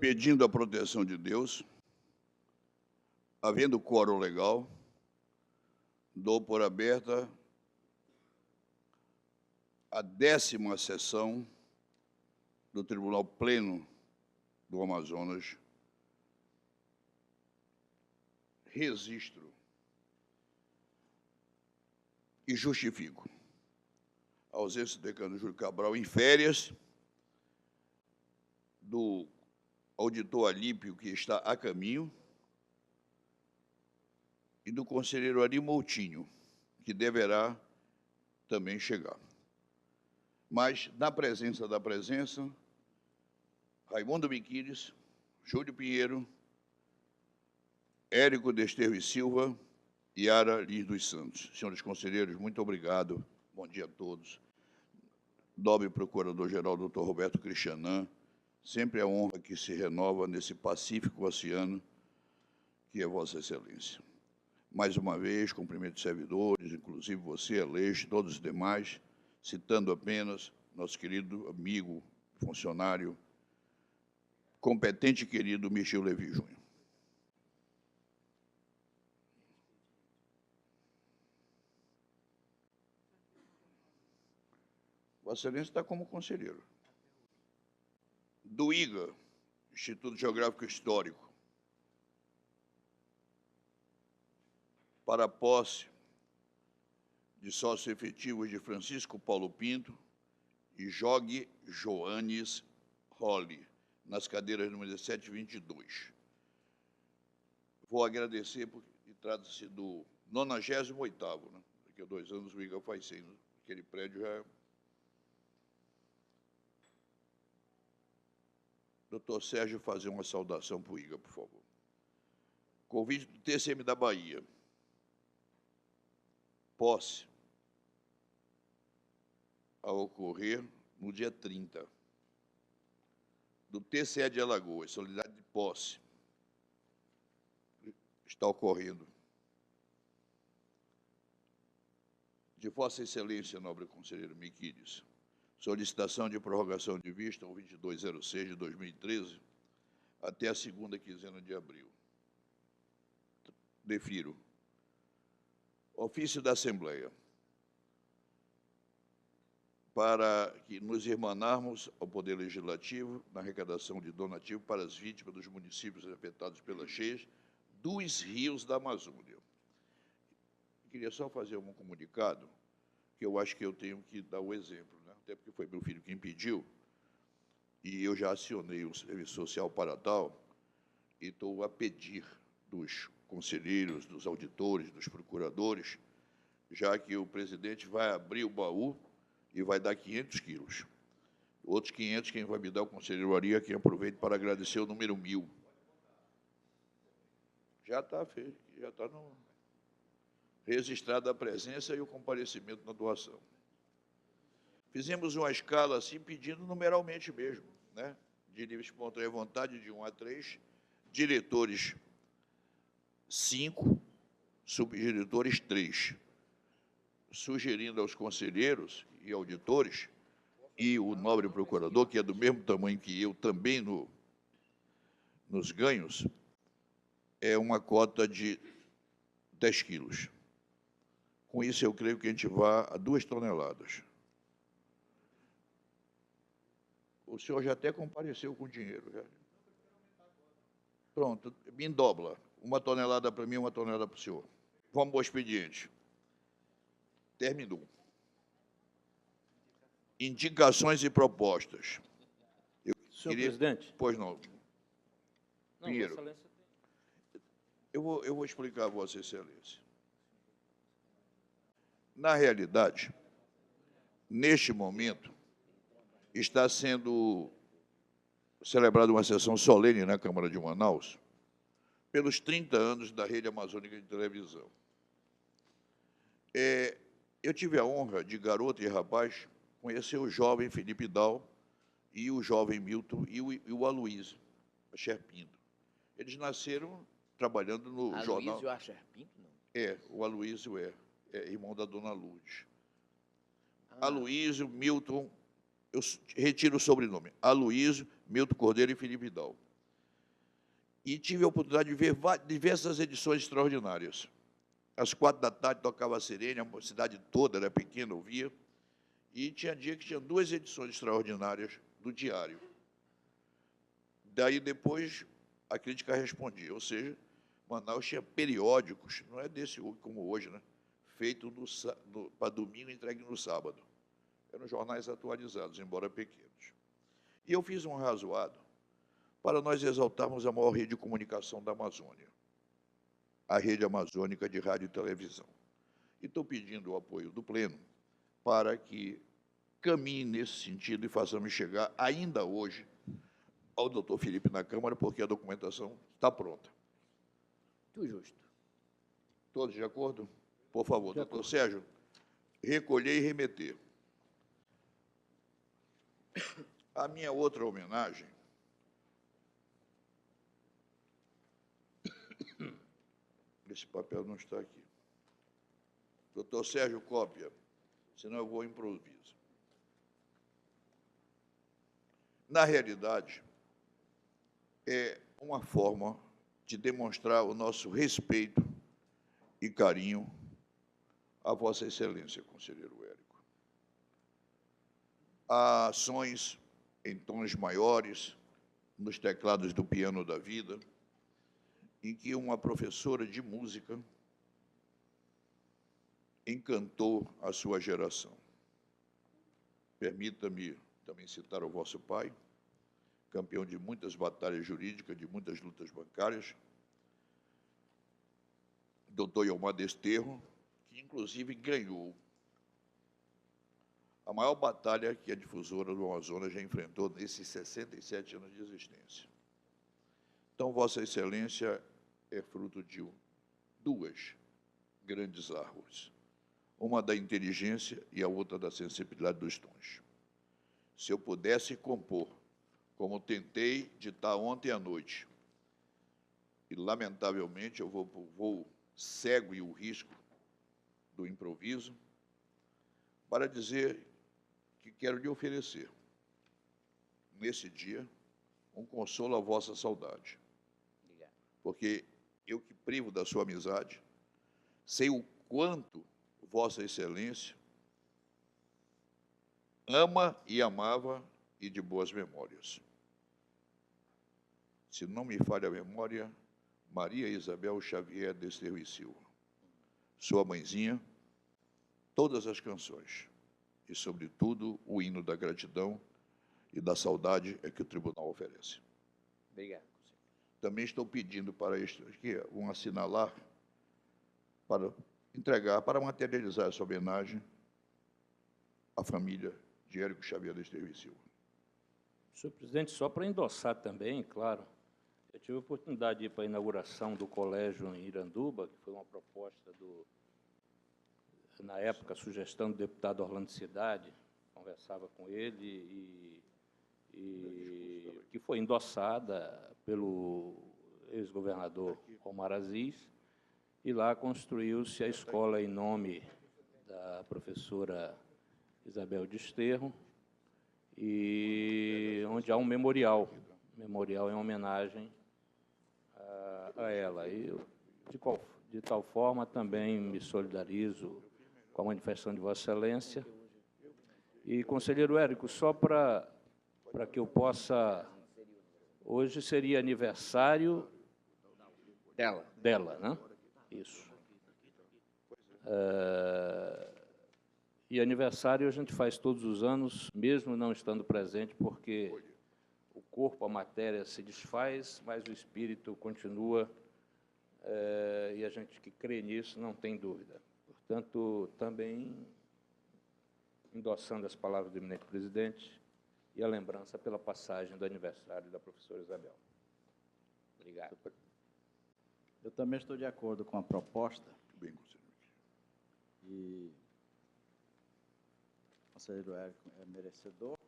pedindo a proteção de Deus, havendo quórum legal, dou por aberta a 10ª sessão do Tribunal Pleno do Amazonas. Registro e justifico a ausência do decano Júlio Cabral em férias, do auditor Alípio, que está a caminho, e do conselheiro Ari Moutinho, que deverá também chegar. Mas, na presença da presença, Raimundo Miquiles, Júlio Pinheiro, Érico Desterro e Silva e Yara Lins dos Santos. Senhores conselheiros, muito obrigado. Bom dia a todos. Nobre Procurador-Geral, doutor Roberto Cristianã, sempre a honra que se renova nesse pacífico oceano que é Vossa Excelência. Mais uma vez, cumprimento os servidores, inclusive você, Aleixo, todos os demais, citando apenas nosso querido amigo, funcionário, competente e querido Michel Levi Júnior. Vossa Excelência está como conselheiro. Do IGA, Instituto Geográfico Histórico, para a posse de sócios efetivos de Francisco Paulo Pinto e Jogue Joanes Holly, nas cadeiras número 17 e 22. Vou agradecer, porque trata-se do 98º, né? Daqui a 2 anos o IGA faz 100, aquele prédio já é... Doutor Sérgio, fazer uma saudação para o IGA, por favor. Convite do TCM da Bahia. Posse a ocorrer no dia 30. Do TCE de Alagoas, solenidade de posse. Está ocorrendo. De Vossa Excelência, nobre conselheiro Miquiles, solicitação de prorrogação de vista ao 2206 de 2013 até a 2ª quinzena de abril. Defiro. Ofício da Assembleia. Para que nos irmanarmos ao Poder Legislativo na arrecadação de donativo para as vítimas dos municípios afetados pelas cheias dos rios da Amazônia. Queria só fazer um comunicado, que eu acho que eu tenho que dar o exemplo, né? Até porque foi meu filho quem pediu, e eu já acionei o Serviço Social para tal, e estou a pedir dos conselheiros, dos auditores, dos procuradores, já que o presidente vai abrir o baú e vai dar 500 quilos. Outros 500, quem vai me dar o conselheiro Ari, quem aproveito para agradecer o número 1000. Já está feito, já está registrada a presença e o comparecimento na doação. Fizemos uma escala assim, pedindo numeralmente mesmo, né? De livre espontânea vontade, de 1 a 3, diretores 5, subdiretores 3, sugerindo aos conselheiros e auditores, e o nobre procurador, que é do mesmo tamanho que eu, também nos ganhos, é uma cota de 10 quilos. Com isso, eu creio que a gente vá a 2 toneladas. O senhor já até compareceu com dinheiro. Já. Pronto, me dobra. 1 tonelada para mim, 1 tonelada para o senhor. Vamos ao expediente. Terminou. Indicações e propostas. Senhor presidente. Pois não. Pinheiro. Vossa Excelência tem... Eu vou explicar a Vossa Excelência. Na realidade, neste momento, está sendo celebrada uma sessão solene na Câmara de Manaus pelos 30 anos da Rede Amazônica de Televisão. Eu tive a honra, de garoto e rapaz, conhecer o jovem Felipe Dal e o jovem Milton e o Aloysio Ascher Pinto. Eles nasceram trabalhando no jornal... Aloysio Ascher Pinto, não? O Aloysio é irmão da dona Lourdes. Aloysio, Milton, eu retiro o sobrenome, Aloysio, Milton Cordeiro e Felipe Dal. e tive a oportunidade de ver diversas edições extraordinárias. Às 4 da tarde tocava a sirene, a cidade toda era pequena, ouvia, e tinha dia que tinha 2 edições extraordinárias do diário. Daí, depois, a crítica respondia, ou seja, Manaus tinha periódicos, não é desse como hoje, né? Feito para domingo e entregue no sábado. Eram jornais atualizados, embora pequenos. E eu fiz um razoado para nós exaltarmos a maior rede de comunicação da Amazônia, a Rede Amazônica de Rádio e Televisão. E estou pedindo o apoio do Pleno para que caminhe nesse sentido e façamos chegar, ainda hoje, ao doutor Felipe na Câmara, porque a documentação está pronta. Muito justo. Todos de acordo? Por favor, doutor Sérgio, recolher e remeter. A minha outra homenagem esse papel não está aqui. Doutor Sérgio, cópia, senão eu vou improviso. Na realidade, é uma forma de demonstrar o nosso respeito e carinho a Vossa Excelência, conselheiro Érico. Há ações em tons maiores, nos teclados do piano da vida, em que uma professora de música encantou a sua geração. Permita-me também citar o vosso pai, campeão de muitas batalhas jurídicas, de muitas lutas bancárias, doutor Yomar Desterro, que inclusive ganhou a maior batalha que a difusora do Amazonas já enfrentou nesses 67 anos de existência. Então, Vossa Excelência é fruto de 2 grandes árvores, uma da inteligência e a outra da sensibilidade dos tons. Se eu pudesse compor, como tentei ditar ontem à noite, e, lamentavelmente, eu vou cego e o risco do improviso, para dizer que quero lhe oferecer, nesse dia, um consolo à vossa saudade. Obrigado. Porque eu que privo da sua amizade, sei o quanto Vossa Excelência ama e amava e de boas memórias. Se não me falha a memória, Maria Isabel Xavier Desterro e Silva. Sua mãezinha, todas as canções, e, sobretudo, o hino da gratidão e da saudade é que o tribunal oferece. Obrigado. Também estou pedindo para este aqui um assinalar para entregar, para materializar essa homenagem à família de Érico Xavier Desterro e Silva. Senhor presidente, só para endossar também, claro, eu tive a oportunidade de ir para a inauguração do colégio em Iranduba, que foi uma proposta na época, a sugestão do deputado Orlando Cidade, conversava com ele e que foi endossada pelo ex-governador Omar Aziz, e lá construiu-se a escola em nome da professora Isabel Desterro, e onde há um memorial em homenagem a ela. E eu, de tal forma, também me solidarizo com a manifestação de Vossa Excelência. E, conselheiro Érico, só para que eu possa... Hoje seria aniversário dela, né? Isso. E aniversário a gente faz todos os anos, mesmo não estando presente, porque o corpo, a matéria se desfaz, mas o espírito continua, e a gente que crê nisso não tem dúvida. Portanto, também endossando as palavras do eminente presidente e a lembrança pela passagem do aniversário da professora Isabel. Obrigado. Eu também estou de acordo com a proposta. Bem, conselheiro. E o conselheiro Érico é merecedor.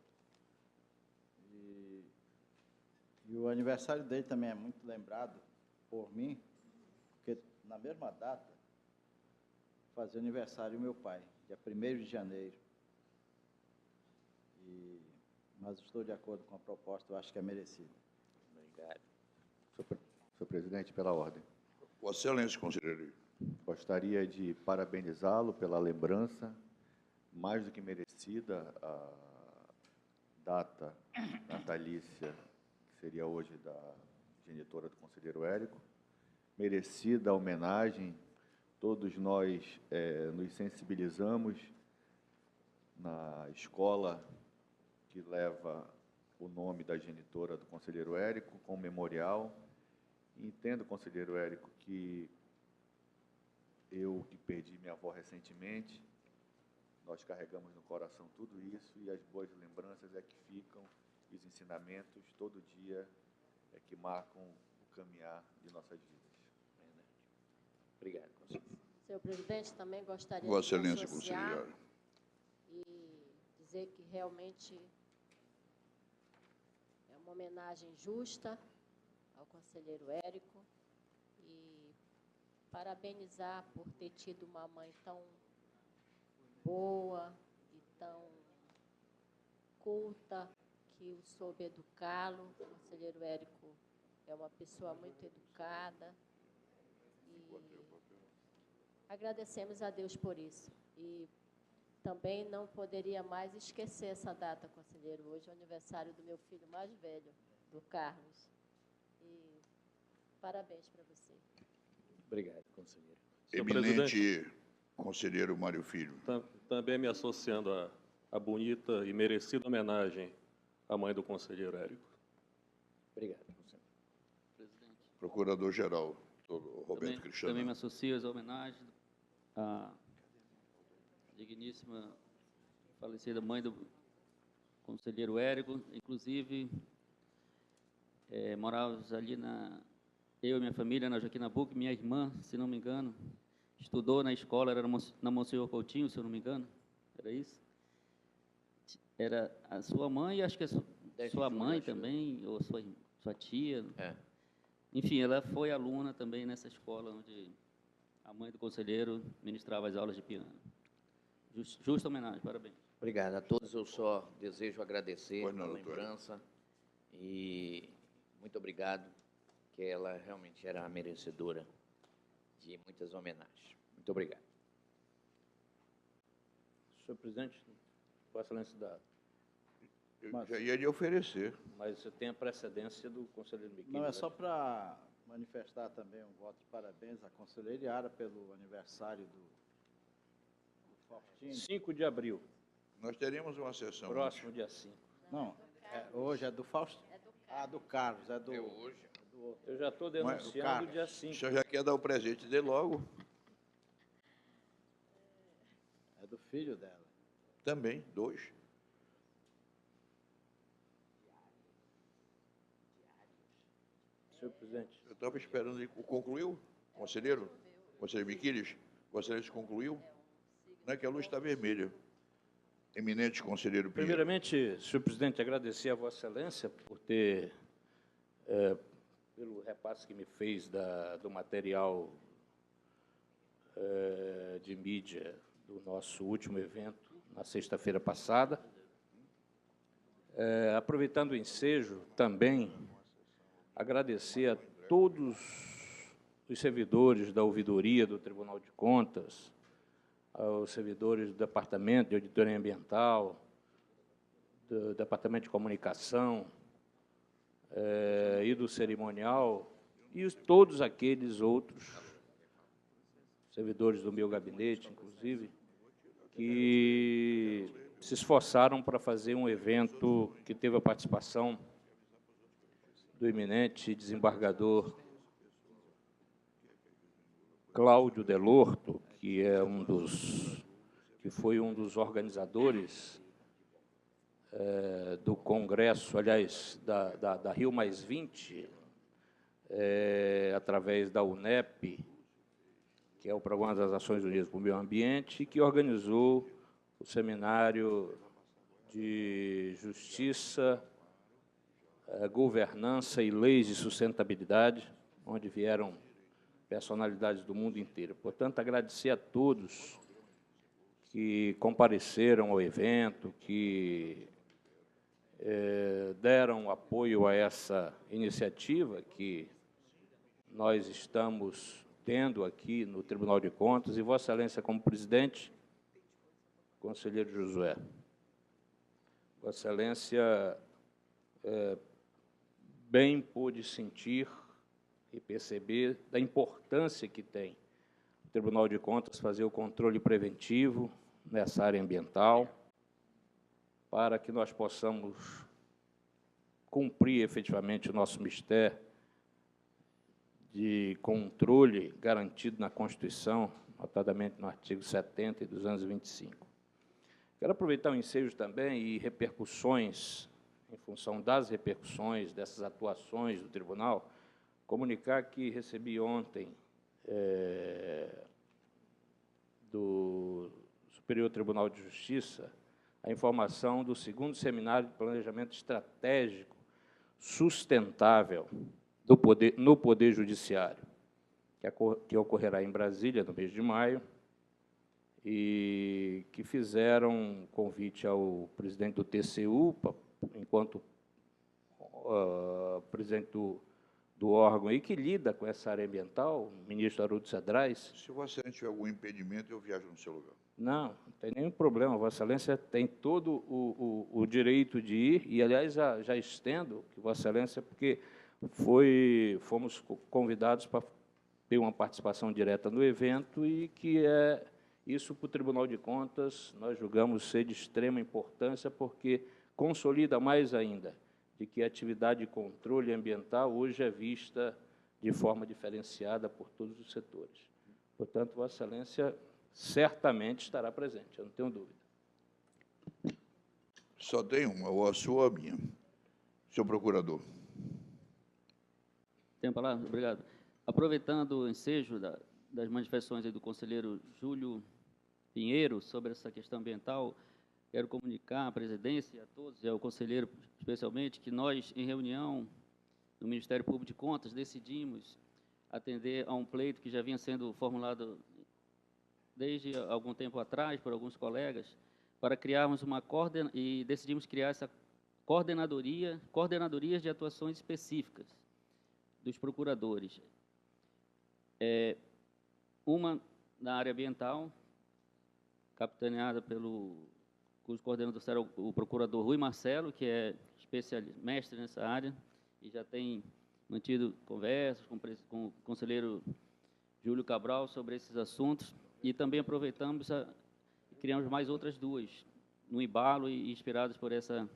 E o aniversário dele também é muito lembrado por mim, porque na mesma data fazia aniversário o meu pai, dia 1º de janeiro. Mas estou de acordo com a proposta, eu acho que é merecido. Obrigado. Senhor presidente, pela ordem. Vossa Excelência, conselheiro. Gostaria de parabenizá-lo pela lembrança mais do que merecida, a data natalícia, que seria hoje da genitora do conselheiro Érico. Merecida a homenagem, todos nós nos sensibilizamos na escola que leva o nome da genitora do conselheiro Érico, com memorial. Entendo, conselheiro Érico, que eu que perdi minha avó recentemente, nós carregamos no coração tudo isso e as boas lembranças é que ficam, e os ensinamentos todo dia é que marcam o caminhar de nossas vidas. Obrigado, conselheiro. Senhor presidente, também gostaria Vossa de me Excelência, associar conselheiro. e dizer que realmente é uma homenagem justa ao conselheiro Érico e parabenizar por ter tido uma mãe tão boa e tão culta que soube educá-lo. O conselheiro Érico é uma pessoa muito educada e agradecemos a Deus por isso. E também não poderia mais esquecer essa data, conselheiro. Hoje é o aniversário do meu filho mais velho, do Carlos. E parabéns para você. Obrigado, conselheiro. Senhor Eminente conselheiro Mário Filho. Também me associando à bonita e merecida homenagem à mãe do conselheiro Érico. Obrigado, conselheiro. Presidente, Procurador-Geral, doutor Roberto Cristiano. também me associo às homenagens à digníssima falecida mãe do conselheiro Érico. Inclusive, morávamos ali eu e minha família na Joaquim Nabuco, minha irmã, se não me engano, estudou na escola, era na Monsenhor Coutinho, se eu não me engano, era isso? Era a sua mãe, acho que a sua mãe também, ou sua tia. Enfim, ela foi aluna também nessa escola onde a mãe do conselheiro ministrava as aulas de piano. Justa homenagem, parabéns. Obrigado a todos. Eu só desejo agradecer Pois não, a doutor. lembrança e muito obrigado, que ela realmente era merecedora de muitas homenagens. Muito obrigado. Senhor presidente, Vossa Excelência, Eu já ia lhe oferecer. mas você tem a precedência do conselheiro Miquel. Não, é só para manifestar também um voto de parabéns à conselheira Yara pelo aniversário do Faustino. 5 de abril, Nós teremos uma sessão. próximo dia 5. Não, hoje é do Faustino. Do Carlos, é do... hoje. do outro. Eu já estou Mas o denunciando Carlos, dia O 5. senhor já quer dar o presente dele logo? É do filho dela. Também, 2. Senhor presidente, Eu estava esperando ele. Concluiu, conselheiro? Conselheiro Miquiles? Vossa Excelência concluiu? Não é que a luz está vermelha. Eminente conselheiro Pinheiro. primeiramente, senhor presidente, agradecer a Vossa Excelência por ter, pelo repasse que me fez do material de mídia do nosso último evento, na sexta-feira passada. Aproveitando o ensejo, também agradecer a todos os servidores da ouvidoria do Tribunal de Contas, aos servidores do Departamento de Auditoria Ambiental, do Departamento de Comunicação e do Cerimonial, e todos aqueles outros servidores do meu gabinete, inclusive, que se esforçaram para fazer um evento que teve a participação do eminente desembargador Cláudio Delorto, que foi um dos organizadores do congresso, aliás, da Rio +20, através da UNEP, que é o Programa das Nações Unidas para o Meio Ambiente, que organizou o seminário de Justiça, Governança e Leis de Sustentabilidade, onde vieram personalidades do mundo inteiro. Portanto, agradecer a todos que compareceram ao evento, que deram apoio a essa iniciativa, que nós estamos tendo aqui no Tribunal de Contas, e Vossa Excelência, como presidente, conselheiro Josué, Vossa Excelência bem pôde sentir e perceber da importância que tem o Tribunal de Contas fazer o controle preventivo nessa área ambiental, para que nós possamos cumprir efetivamente o nosso mistério de controle garantido na Constituição, notadamente no artigo 70 e 225. Quero aproveitar o ensejo também e repercussões, em função das repercussões dessas atuações do tribunal, comunicar que recebi ontem do Superior Tribunal de Justiça a informação do 2º Seminário de Planejamento Estratégico Sustentável no Poder Judiciário, que ocorrerá em Brasília, no mês de maio, e que fizeram um convite ao presidente do TCU, enquanto presidente do órgão aí, que lida com essa área ambiental, o ministro Haroldo Cedrais. Se Vossa Excelência tiver algum impedimento, eu viajo no seu lugar. Não tem nenhum problema. Vossa Excelência tem todo o direito de ir, e, aliás, já estendo que Vossa Excelência, porque fomos convidados para ter uma participação direta no evento, e que isso para o Tribunal de Contas nós julgamos ser de extrema importância, porque consolida mais ainda de que a atividade de controle ambiental hoje é vista de forma diferenciada por todos os setores. Portanto, Vossa Excelência certamente estará presente, eu não tenho dúvida. Só tem uma, ou a sua ou a minha. Senhor Procurador. Tem a palavra? Obrigado. Aproveitando o ensejo das manifestações aí do conselheiro Júlio Pinheiro sobre essa questão ambiental, quero comunicar à presidência, a todos, e ao conselheiro especialmente, que nós, em reunião no Ministério Público de Contas, decidimos atender a um pleito que já vinha sendo formulado desde algum tempo atrás por alguns colegas, para criarmos e decidimos criar essa coordenadorias de atuações específicas dos procuradores. Uma na área ambiental, capitaneada cujo coordenador será o procurador Rui Marcelo, que é mestre nessa área, e já tem mantido conversas com o conselheiro Júlio Cabral sobre esses assuntos, e também aproveitamos e criamos mais outras duas, no embalo e inspiradas por essa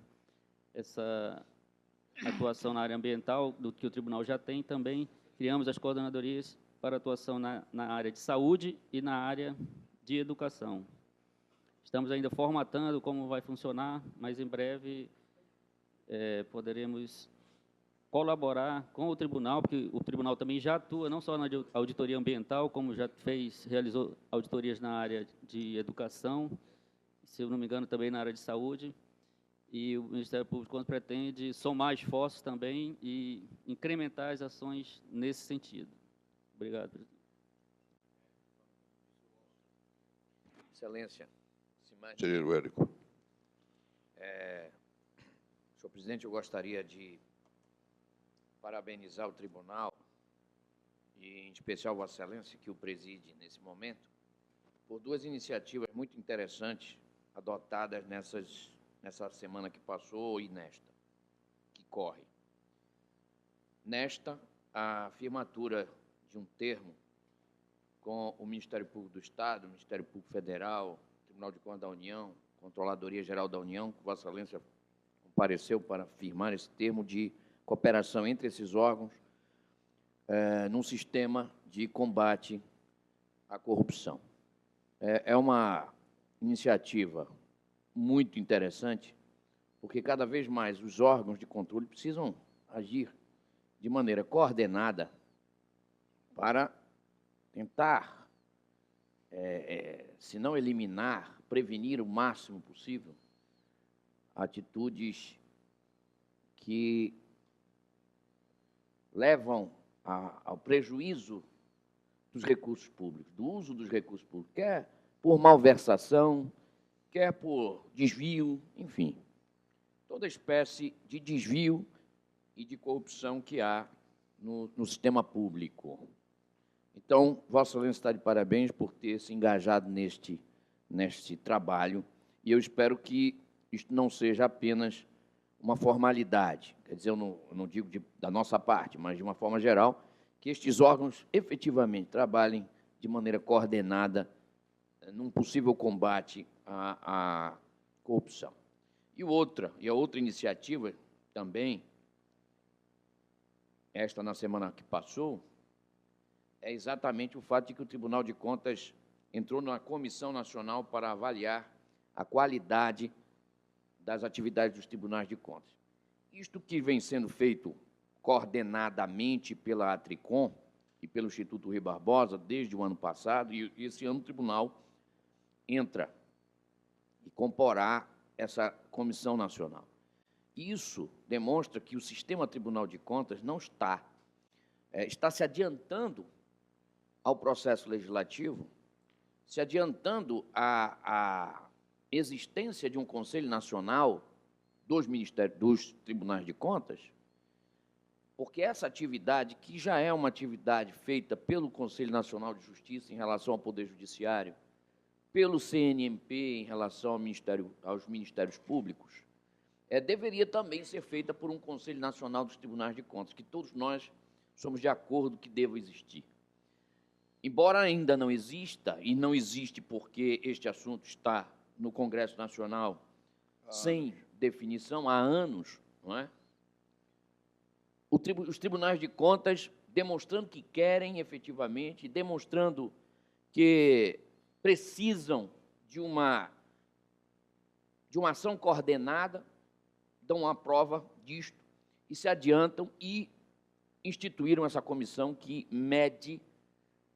atuação na área ambiental, do que o tribunal já tem. Também criamos as coordenadorias para atuação na área de saúde e na área de educação. Estamos ainda formatando como vai funcionar, mas em breve poderemos colaborar com o tribunal, porque o tribunal também já atua não só na auditoria ambiental, como já realizou auditorias na área de educação, se eu não me engano também na área de saúde, e o Ministério Público pretende somar esforços também e incrementar as ações nesse sentido. Obrigado, presidente. Excelência. Conselheiro Érico. Senhor presidente, eu gostaria de parabenizar o tribunal, e em especial Vossa Excelência, que o preside nesse momento, por duas iniciativas muito interessantes adotadas nessa semana que passou e nesta, que corre. Nesta, a firmatura de um termo com o Ministério Público do Estado, o Ministério Público Federal, Tribunal de Contas da União, Controladoria Geral da União, que Vossa Excelência compareceu para firmar esse termo de cooperação entre esses órgãos num sistema de combate à corrupção. É uma iniciativa muito interessante, porque cada vez mais os órgãos de controle precisam agir de maneira coordenada para tentar, se não eliminar, prevenir o máximo possível atitudes que levam ao prejuízo dos recursos públicos, do uso dos recursos públicos, quer por malversação, quer por desvio, enfim, toda espécie de desvio e de corrupção que há no sistema público. Então, Vossa Excelência está de parabéns por ter se engajado neste trabalho, e eu espero que isto não seja apenas uma formalidade, quer dizer, eu não digo da nossa parte, mas de uma forma geral, que estes órgãos efetivamente trabalhem de maneira coordenada num possível combate à corrupção. E a outra iniciativa também, esta na semana que passou, é exatamente o fato de que o Tribunal de Contas entrou na Comissão Nacional para avaliar a qualidade das atividades dos tribunais de contas. Isto que vem sendo feito coordenadamente pela Atricom e pelo Instituto Rui Barbosa desde o ano passado, e esse ano o tribunal entra e comporá essa Comissão Nacional. Isso demonstra que o sistema Tribunal de Contas não está se adiantando ao processo legislativo, se adiantando à existência de um Conselho Nacional dos Tribunais de Contas, porque essa atividade, que já é uma atividade feita pelo Conselho Nacional de Justiça em relação ao Poder Judiciário, pelo CNMP em relação aos Ministérios Públicos, deveria também ser feita por um Conselho Nacional dos Tribunais de Contas, que todos nós somos de acordo que deva existir. Embora ainda não exista, e não existe porque este assunto está no Congresso Nacional sem definição há anos, não é? Os tribunais de contas demonstrando que querem efetivamente, demonstrando que precisam de uma ação coordenada, dão uma prova disto e se adiantam e instituíram essa comissão que mede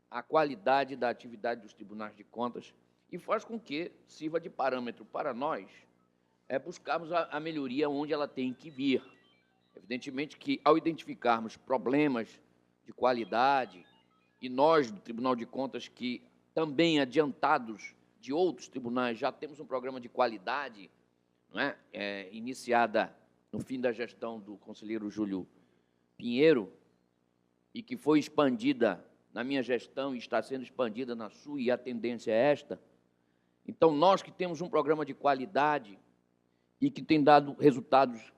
a qualidade da atividade dos tribunais de contas e faz com que sirva de parâmetro para nós buscarmos a melhoria onde ela tem que vir. Evidentemente que, ao identificarmos problemas de qualidade, e nós, do Tribunal de Contas, que também adiantados de outros tribunais, já temos um programa de qualidade, não é? Iniciada no fim da gestão do conselheiro Júlio Pinheiro, e que foi expandida na minha gestão e está sendo expandida na sua, e a tendência é esta. Então, nós que temos um programa de qualidade e que tem dado resultados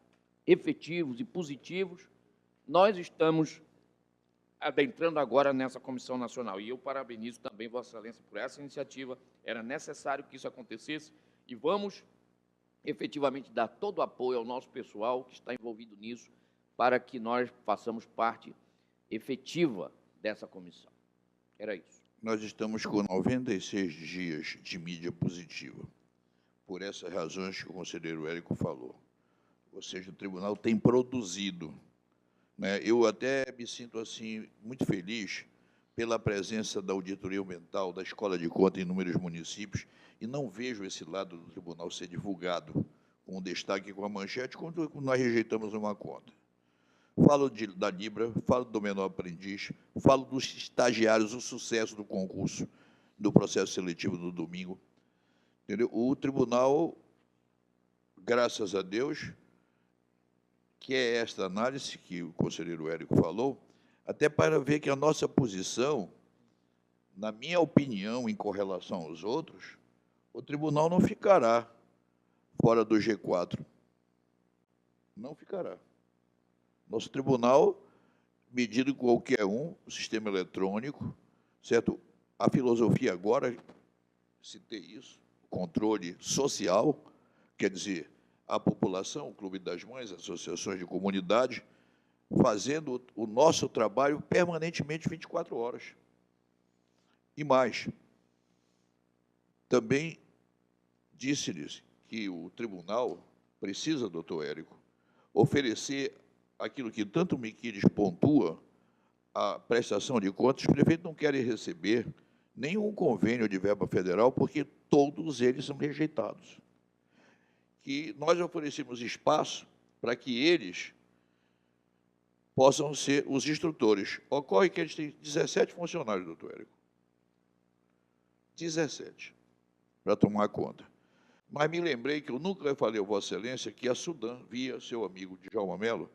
efetivos e positivos, nós estamos adentrando agora nessa Comissão Nacional. E eu parabenizo também Vossa Excelência por essa iniciativa. Era necessário que isso acontecesse e vamos efetivamente dar todo o apoio ao nosso pessoal que está envolvido nisso para que nós façamos parte efetiva dessa comissão. Era isso. Nós estamos com 96 dias de mídia positiva, por essas razões que o conselheiro Érico falou. Ou seja, o tribunal tem produzido, né? Eu até me sinto assim muito feliz pela presença da auditoria ambiental, da Escola de Contas em inúmeros municípios, e não vejo esse lado do tribunal ser divulgado com destaque, com a manchete, quando nós rejeitamos uma conta. Falo da Libra, falo do menor aprendiz, falo dos estagiários, o sucesso do concurso, do processo seletivo do domingo. Entendeu? O tribunal, graças a Deus, que é esta análise que o conselheiro Érico falou, até para ver que a nossa posição, na minha opinião, em correlação aos outros, o tribunal não ficará fora do G4. Não ficará. Nosso tribunal, medido qualquer um, o sistema eletrônico, certo? A filosofia agora, citei isso, controle social, quer dizer, a população, o Clube das Mães, associações de comunidade, fazendo o nosso trabalho permanentemente 24 horas. E mais, também disse-lhes que o tribunal precisa, doutor Érico, oferecer aquilo que tanto o Miquiles pontua, a prestação de contas. Os prefeitos não querem receber nenhum convênio de verba federal, porque todos eles são rejeitados. Que nós oferecemos espaço para que eles possam ser os instrutores. Ocorre que eles têm 17 funcionários, doutor Érico. 17, para tomar conta. Mas me lembrei que eu nunca falei a Vossa Excelência que a Sudam, via seu amigo Djalma Mello,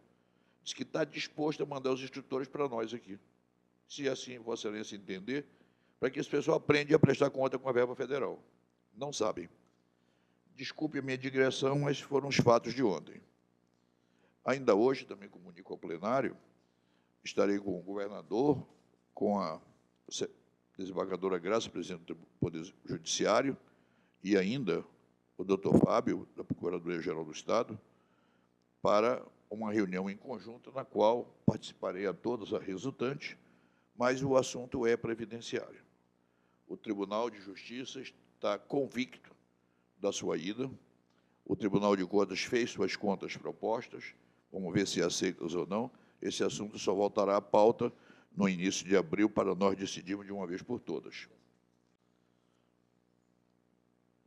Diz que está disposto a mandar os instrutores para nós aqui. Se assim Vossa Excelência entender, para que esse pessoal aprenda a prestar conta com a verba federal. Não sabem. Desculpe a minha digressão, mas foram os fatos de ontem. Ainda hoje, também comunico ao plenário, estarei com o governador, com a desembargadora Graça, presidente do Poder Judiciário, e ainda o doutor Fábio, da Procuradoria-Geral do Estado, para uma reunião em conjunto, na qual participarei a todos a resultante, mas o assunto é previdenciário. O Tribunal de Justiça está convicto da sua ida, o Tribunal de Contas fez suas contas propostas, vamos ver se aceitas ou não, esse assunto só voltará à pauta no início de abril para nós decidirmos de uma vez por todas.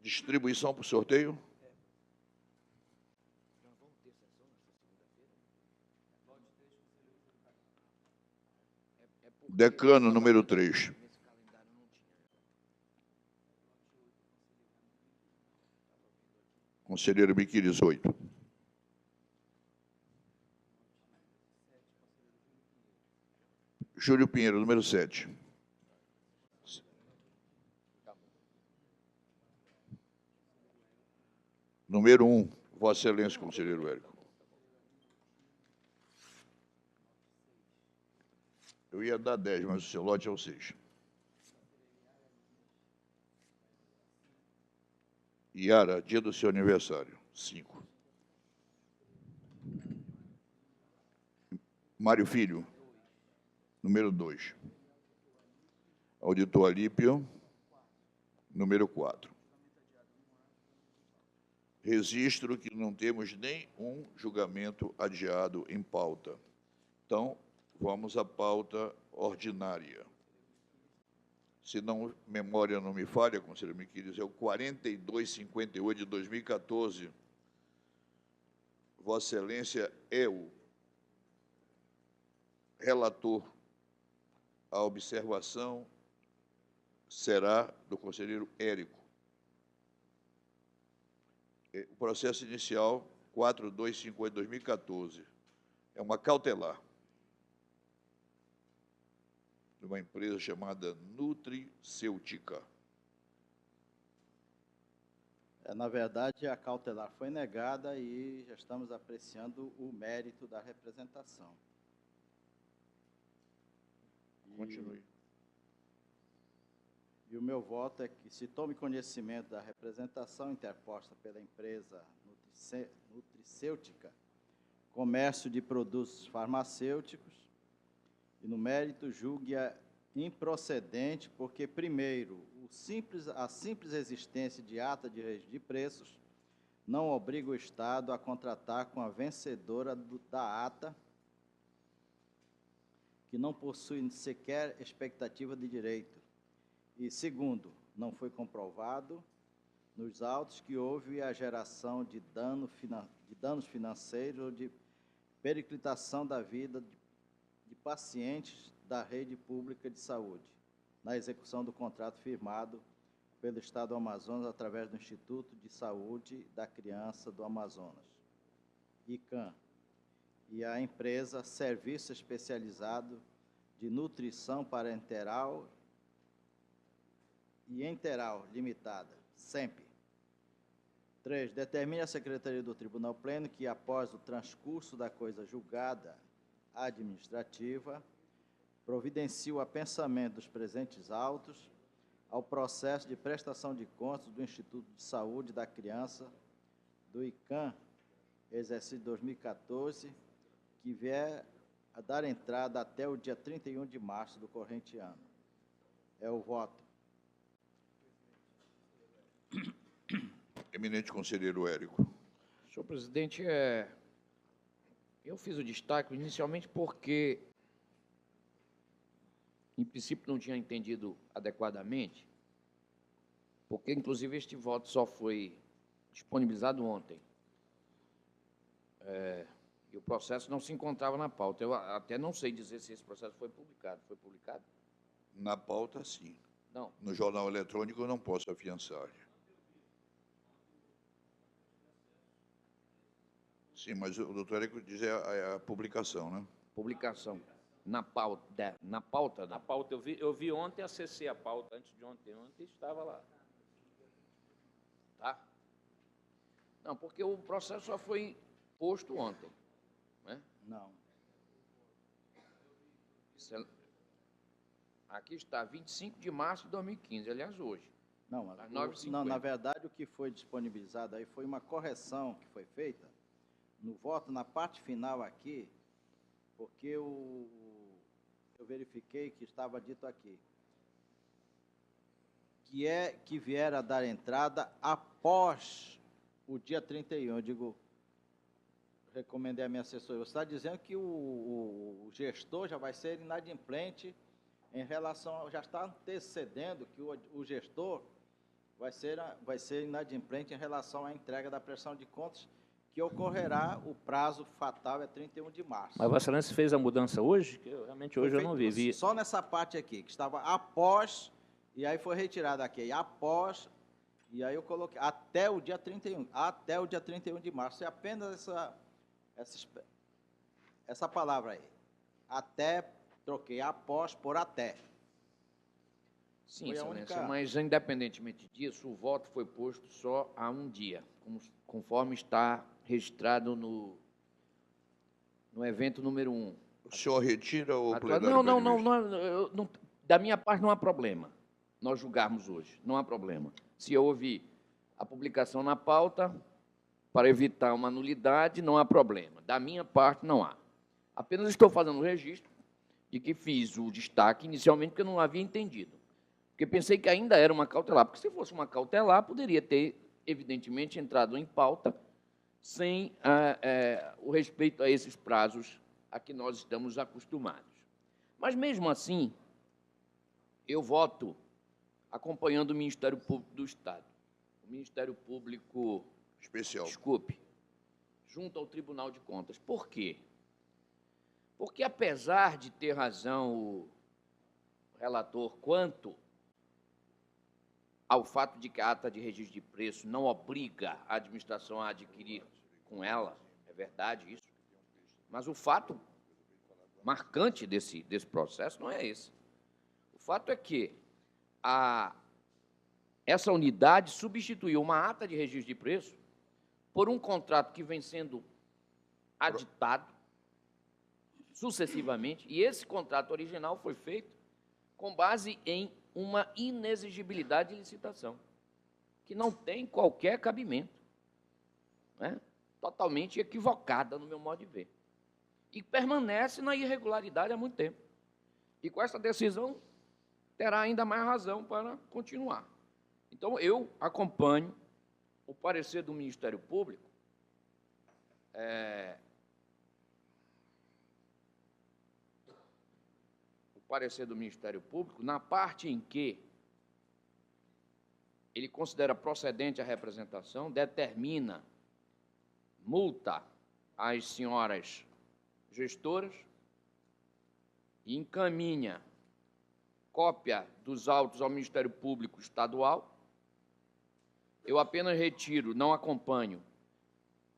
Distribuição por sorteio. Decano, número 3. Conselheiro Miquiles, 8. Júlio Pinheiro, número 7. Número 1, Vossa Excelência, conselheiro Érico. Eu ia dar 10, mas o seu lote é o 6. Iara, dia do seu aniversário, 5. Mário Filho, número 2. Auditor Alípio, número 4. Registro que não temos nenhum julgamento adiado em pauta. Então, vamos à pauta ordinária. Se não, memória não me falha, conselheiro Miquiles, é o 4258 de 2014. Vossa Excelência é o relator. A observação será do conselheiro Érico. O processo inicial, 4258 de 2014, é uma cautelar de uma empresa chamada Nutricêutica. Na verdade, a cautelar foi negada e já estamos apreciando o mérito da representação. Continue. E o meu voto é que se tome conhecimento da representação interposta pela empresa Nutricêutica, comércio de produtos farmacêuticos, e no mérito julgue-a improcedente, porque, primeiro, a simples existência de ata de registro de preços não obriga o Estado a contratar com a vencedora da ata, que não possui sequer expectativa de direito. E, segundo, não foi comprovado nos autos que houve a geração de danos financeiros ou de periclitação da vida de pacientes da rede pública de saúde, na execução do contrato firmado pelo Estado do Amazonas através do Instituto de Saúde da Criança do Amazonas, ICAM, e a empresa Serviço Especializado de Nutrição Parenteral e Enteral Limitada, SEMP. 3. Determine a Secretaria do Tribunal Pleno que, após o transcurso da coisa julgada administrativa, providencie o apensamento dos presentes autos ao processo de prestação de contas do Instituto de Saúde da Criança, do ICAM, exercício 2014, que vier a dar entrada até o dia 31 de março do corrente ano. É o voto. Eminente conselheiro Érico. Senhor presidente, eu fiz o destaque inicialmente porque, em princípio, não tinha entendido adequadamente, porque, inclusive, este voto só foi disponibilizado ontem. E o processo não se encontrava na pauta. Eu até não sei dizer se esse processo foi publicado. Foi publicado? Na pauta, sim. Não. No jornal eletrônico, eu não posso afiançar. Sim, mas o doutor Érico diz a publicação, né? Publicação. Na pauta. Na pauta. A pauta, eu vi ontem, acessei a pauta antes de ontem. Ontem estava lá. Tá? Não, porque o processo só foi posto ontem. Né? Não. Aqui está, 25 de março de 2015, aliás, hoje. Não, Às o- 9h50. não, na verdade, o que foi disponibilizado aí foi uma correção que foi feita no voto, na parte final aqui, porque eu verifiquei que estava dito aqui, que vier a dar entrada após o dia 31. Eu digo, recomendei a minha assessoria. Você está dizendo que o gestor já vai ser inadimplente em relação, já está antecedendo que o gestor vai ser inadimplente em relação à entrega da prestação de contas, que ocorrerá, o prazo fatal é 31 de março. Mas Vossa Excelência fez a mudança hoje? Que realmente hoje eu não Foi feito vi. só nessa parte aqui, que estava após, e aí foi retirado aqui, após, e aí eu coloquei até o dia 31 de março. É apenas essa palavra aí. Até, troquei após por até. Sim, Foi a Excelência, única- mas independentemente disso, o voto foi posto só há um dia, conforme está registrado no evento número 1. O senhor retira o plenário? Não, da minha parte não há problema nós julgarmos hoje, não há problema. Se houve a publicação na pauta, para evitar uma nulidade, não há problema. Da minha parte, não há. Apenas estou fazendo o registro de que fiz o destaque inicialmente porque eu não havia entendido. Porque pensei que ainda era uma cautelar, porque se fosse uma cautelar, poderia ter, evidentemente, entrado em pauta sem o respeito a esses prazos a que nós estamos acostumados. Mas, mesmo assim, eu voto acompanhando o Ministério Público do Estado. O Ministério Público, Especial. desculpe, junto ao Tribunal de Contas. Por quê? Porque, apesar de ter razão o relator quanto ao fato de que a ata de registro de preço não obriga a administração a adquirir com ela, é verdade isso, mas o fato marcante desse processo não é esse. O fato é que essa unidade substituiu uma ata de registro de preço por um contrato que vem sendo aditado sucessivamente, e esse contrato original foi feito com base em uma inexigibilidade de licitação, que não tem qualquer cabimento, né? Totalmente equivocada no meu modo de ver, e permanece na irregularidade há muito tempo. E com essa decisão terá ainda mais razão para continuar. Então, eu acompanho o parecer do Ministério Público, na parte em que ele considera procedente a representação, determina multa às senhoras gestoras e encaminha cópia dos autos ao Ministério Público Estadual. Eu apenas retiro, não acompanho,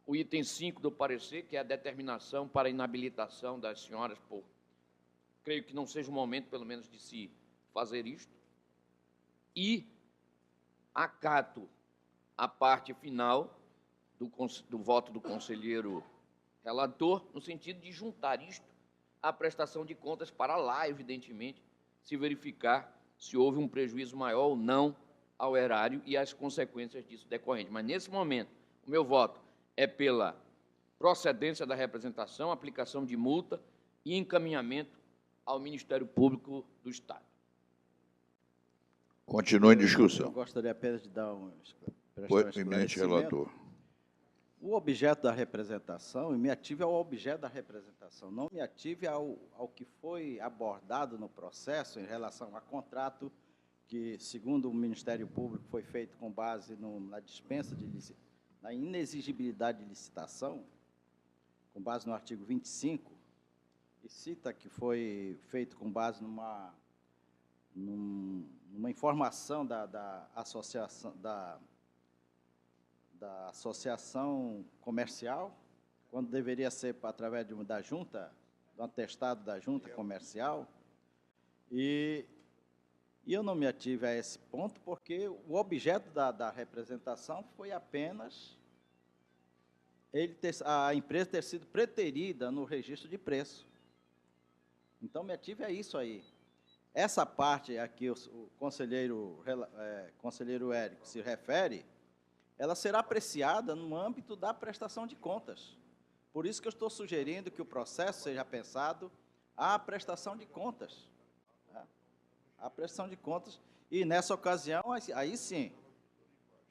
o item 5 do parecer, que é a determinação para inabilitação das senhoras por... Creio que não seja o momento, pelo menos, de se fazer isto. E acato a parte final do voto do conselheiro relator, no sentido de juntar isto à prestação de contas para lá, evidentemente, se verificar se houve um prejuízo maior ou não ao erário e as consequências disso decorrentes. Mas, nesse momento, o meu voto é pela procedência da representação, aplicação de multa e encaminhamento ao Ministério Público do Estado. Continua em Eu discussão. gostaria apenas de dar Foi, eminente relator. O objeto da representação, e me ative ao objeto da representação, não me ative ao que foi abordado no processo em relação a contrato que, segundo o Ministério Público, foi feito com base na dispensa na inexigibilidade de licitação, com base no artigo 25, e cita que foi feito com base numa informação da associação comercial, quando deveria ser através da junta, do atestado da junta comercial, e eu não me ative a esse ponto porque o objeto da representação foi apenas a empresa ter sido preterida no registro de preço. Então, me ative a isso aí. Essa parte a que o conselheiro Érico se refere, ela será apreciada no âmbito da prestação de contas. Por isso que eu estou sugerindo que o processo seja pensado à prestação de contas. Né? À prestação de contas. E, nessa ocasião, aí sim,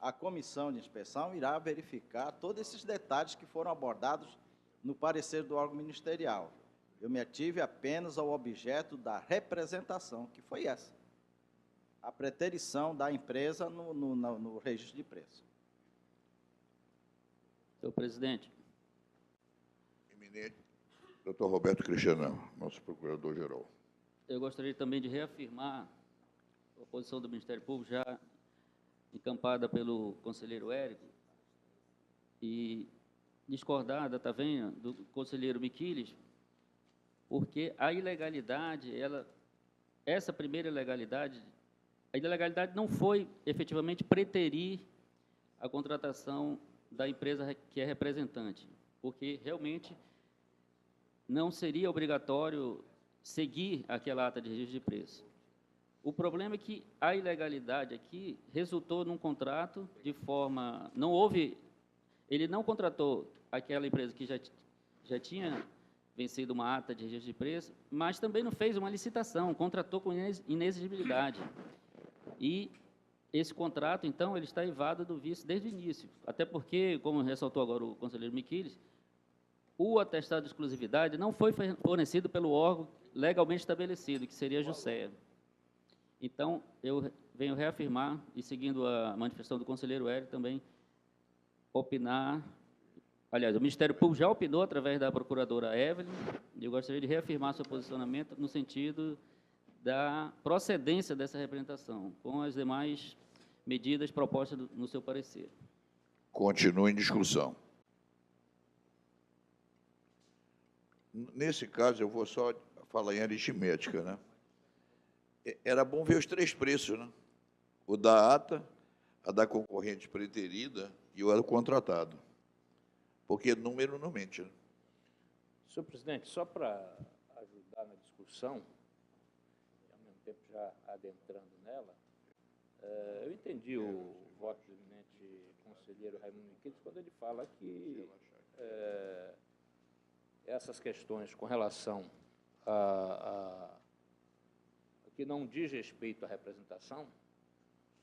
a comissão de inspeção irá verificar todos esses detalhes que foram abordados no parecer do órgão ministerial. Eu me ative apenas ao objeto da representação, que foi essa. A preterição da empresa no registro de preço. Senhor presidente. Eminente, doutor Roberto Cristiano, nosso procurador-geral. Eu gostaria também de reafirmar a posição do Ministério Público, já encampada pelo conselheiro Érico, e discordar também do conselheiro Miquiles, porque a ilegalidade, essa primeira ilegalidade, a ilegalidade não foi efetivamente preterir a contratação da empresa que é representante, porque realmente não seria obrigatório seguir aquela ata de registro de preço. O problema é que a ilegalidade aqui resultou num contrato de forma... Ele não contratou aquela empresa que já tinha vencido uma ata de registro de preço, mas também não fez uma licitação, contratou com inexigibilidade. E esse contrato, então, ele está evado do vício desde o início. Até porque, como ressaltou agora o conselheiro Miquiles, o atestado de exclusividade não foi fornecido pelo órgão legalmente estabelecido, que seria a JUSEA. Então, eu venho reafirmar, e seguindo a manifestação do conselheiro Hélio, também opinar... Aliás, o Ministério Público já opinou através da procuradora Evelyn, e eu gostaria de reafirmar seu posicionamento no sentido da procedência dessa representação, com as demais medidas propostas no seu parecer. Continua em discussão. Nesse caso, eu vou só falar em aritmética, né? Era bom ver os três preços, né? O da ata, a da concorrente preterida e o do contratado. Porque número não mente, né? Senhor presidente, só para ajudar na discussão, e ao mesmo tempo já adentrando nela, eu entendi o voto do eminente conselheiro Raimundo Miquiles quando ele fala que essas questões com relação a que não diz respeito à representação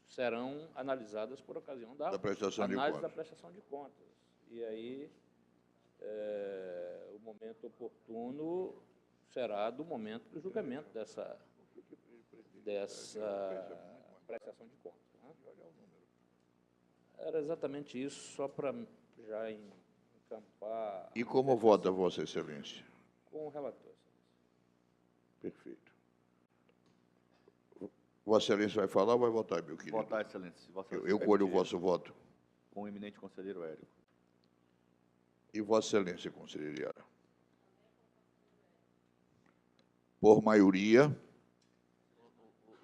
serão analisadas por ocasião da análise da prestação de contas. E aí, o momento oportuno será do momento do julgamento dessa prestação de contas. Né? Era exatamente isso, só para já encampar... E como vota Vossa Excelência? Com o relator. Perfeito. Vossa Excelência vai falar ou vai votar, meu querido? Votar, Excelência. Eu colho o vosso voto. Com o eminente conselheiro Érico. E Vossa Excelência, conselheiro Iara? Por maioria...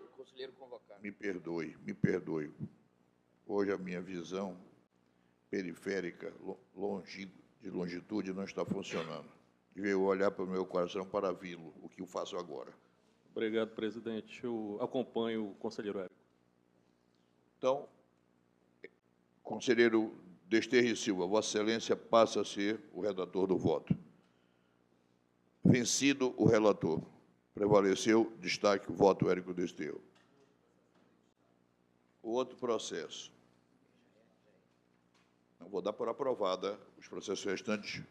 O conselheiro convocado. Me perdoe. Hoje a minha visão periférica, de longitude, não está funcionando. Veio olhar para o meu coração para vê-lo, o que eu faço agora. Obrigado, presidente. Eu acompanho o conselheiro Érico. Então, conselheiro Desterro e Silva, Vossa Excelência passa a ser o redator do voto. Vencido o relator. Prevaleceu, destaque, o voto Érico Desterro. O outro processo. Não vou dar por aprovada os processos restantes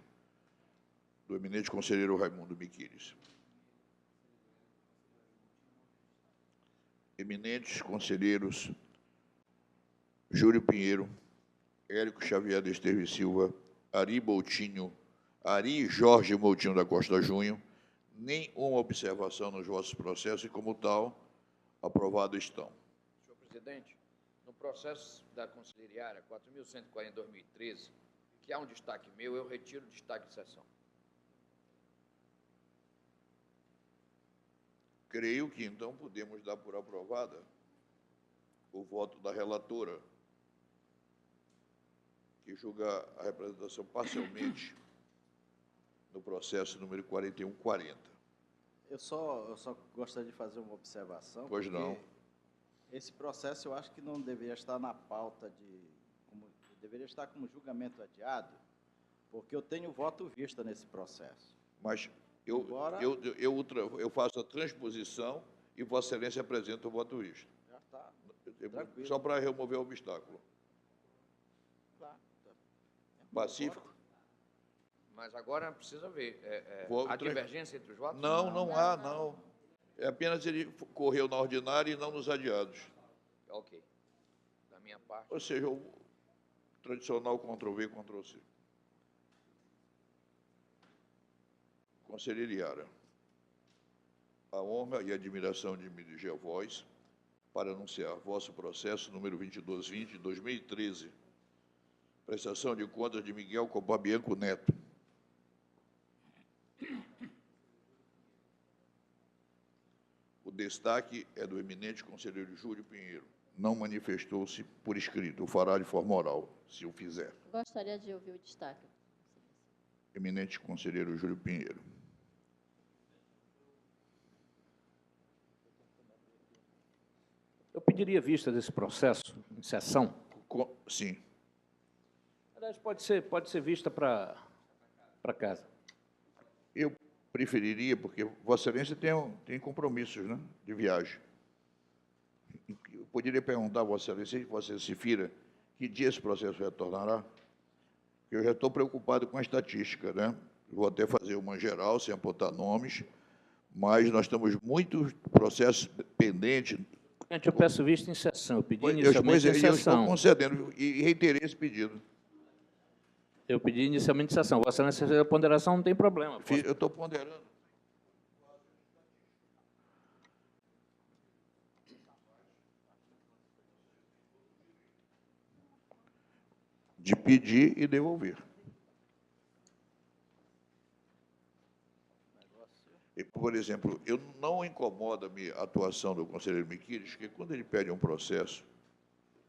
do eminente conselheiro Raimundo Miquiles. Eminentes conselheiros Júlio Pinheiro, Érico Xavier Desterro e Silva, Ari Jorge Moutinho da Costa Júnior, nenhuma observação nos vossos processos e, como tal, aprovado estão. Senhor presidente, no processo da conselheira 4.140/2013, que há um destaque meu, eu retiro o destaque de sessão. Creio que, então, podemos dar por aprovada o voto da relatora, que julga a representação parcialmente no processo número 4140. Eu só gostaria de fazer uma observação. Pois porque não. Esse processo eu acho que não deveria estar na pauta deveria estar como julgamento adiado, porque eu tenho voto vista nesse processo. Mas eu faço a transposição e Vossa Excelência apresenta o voto visto. Já está. Tranquilo. Só para remover o obstáculo. Tá. Pacífico? Mas agora precisa ver. Vou Há tra- divergência entre os votos? Não há, não. É apenas ele correu na ordinária e não nos adiados. Ok. Da minha parte. Ou seja, o tradicional Ctrl+V, Ctrl+C. Conselheiro Iara, a honra e admiração de me dirigir a vós para anunciar vosso processo número 2220 de 2013, prestação de contas de Miguel Copabianco Neto. O destaque é do eminente conselheiro Júlio Pinheiro. Não manifestou-se por escrito, o fará de forma oral, se o fizer. Gostaria de ouvir o destaque. Eminente conselheiro Júlio Pinheiro. Eu pediria vista desse processo em sessão. Sim. Aliás, pode ser vista para casa. Eu preferiria, porque Vossa Excelência tem compromissos, né, de viagem. Eu poderia perguntar a Vossa Excelência, se Vossa Excelência se fira, que dia esse processo retornará? Eu já estou preocupado com a estatística, né? Vou até fazer uma geral, sem apontar nomes, mas nós temos muitos processos pendentes. Gente, eu peço vista em sessão. Eu pedi Pois inicialmente é, em eu estou sessão. concedendo e reiterei esse pedido. Eu pedi inicialmente em sessão. Vossa Excelência, a ponderação não tem problema. Eu estou ponderando. De pedir e devolver. E, por exemplo, eu não incomoda-me a atuação do conselheiro Miquiles, que quando ele pede um processo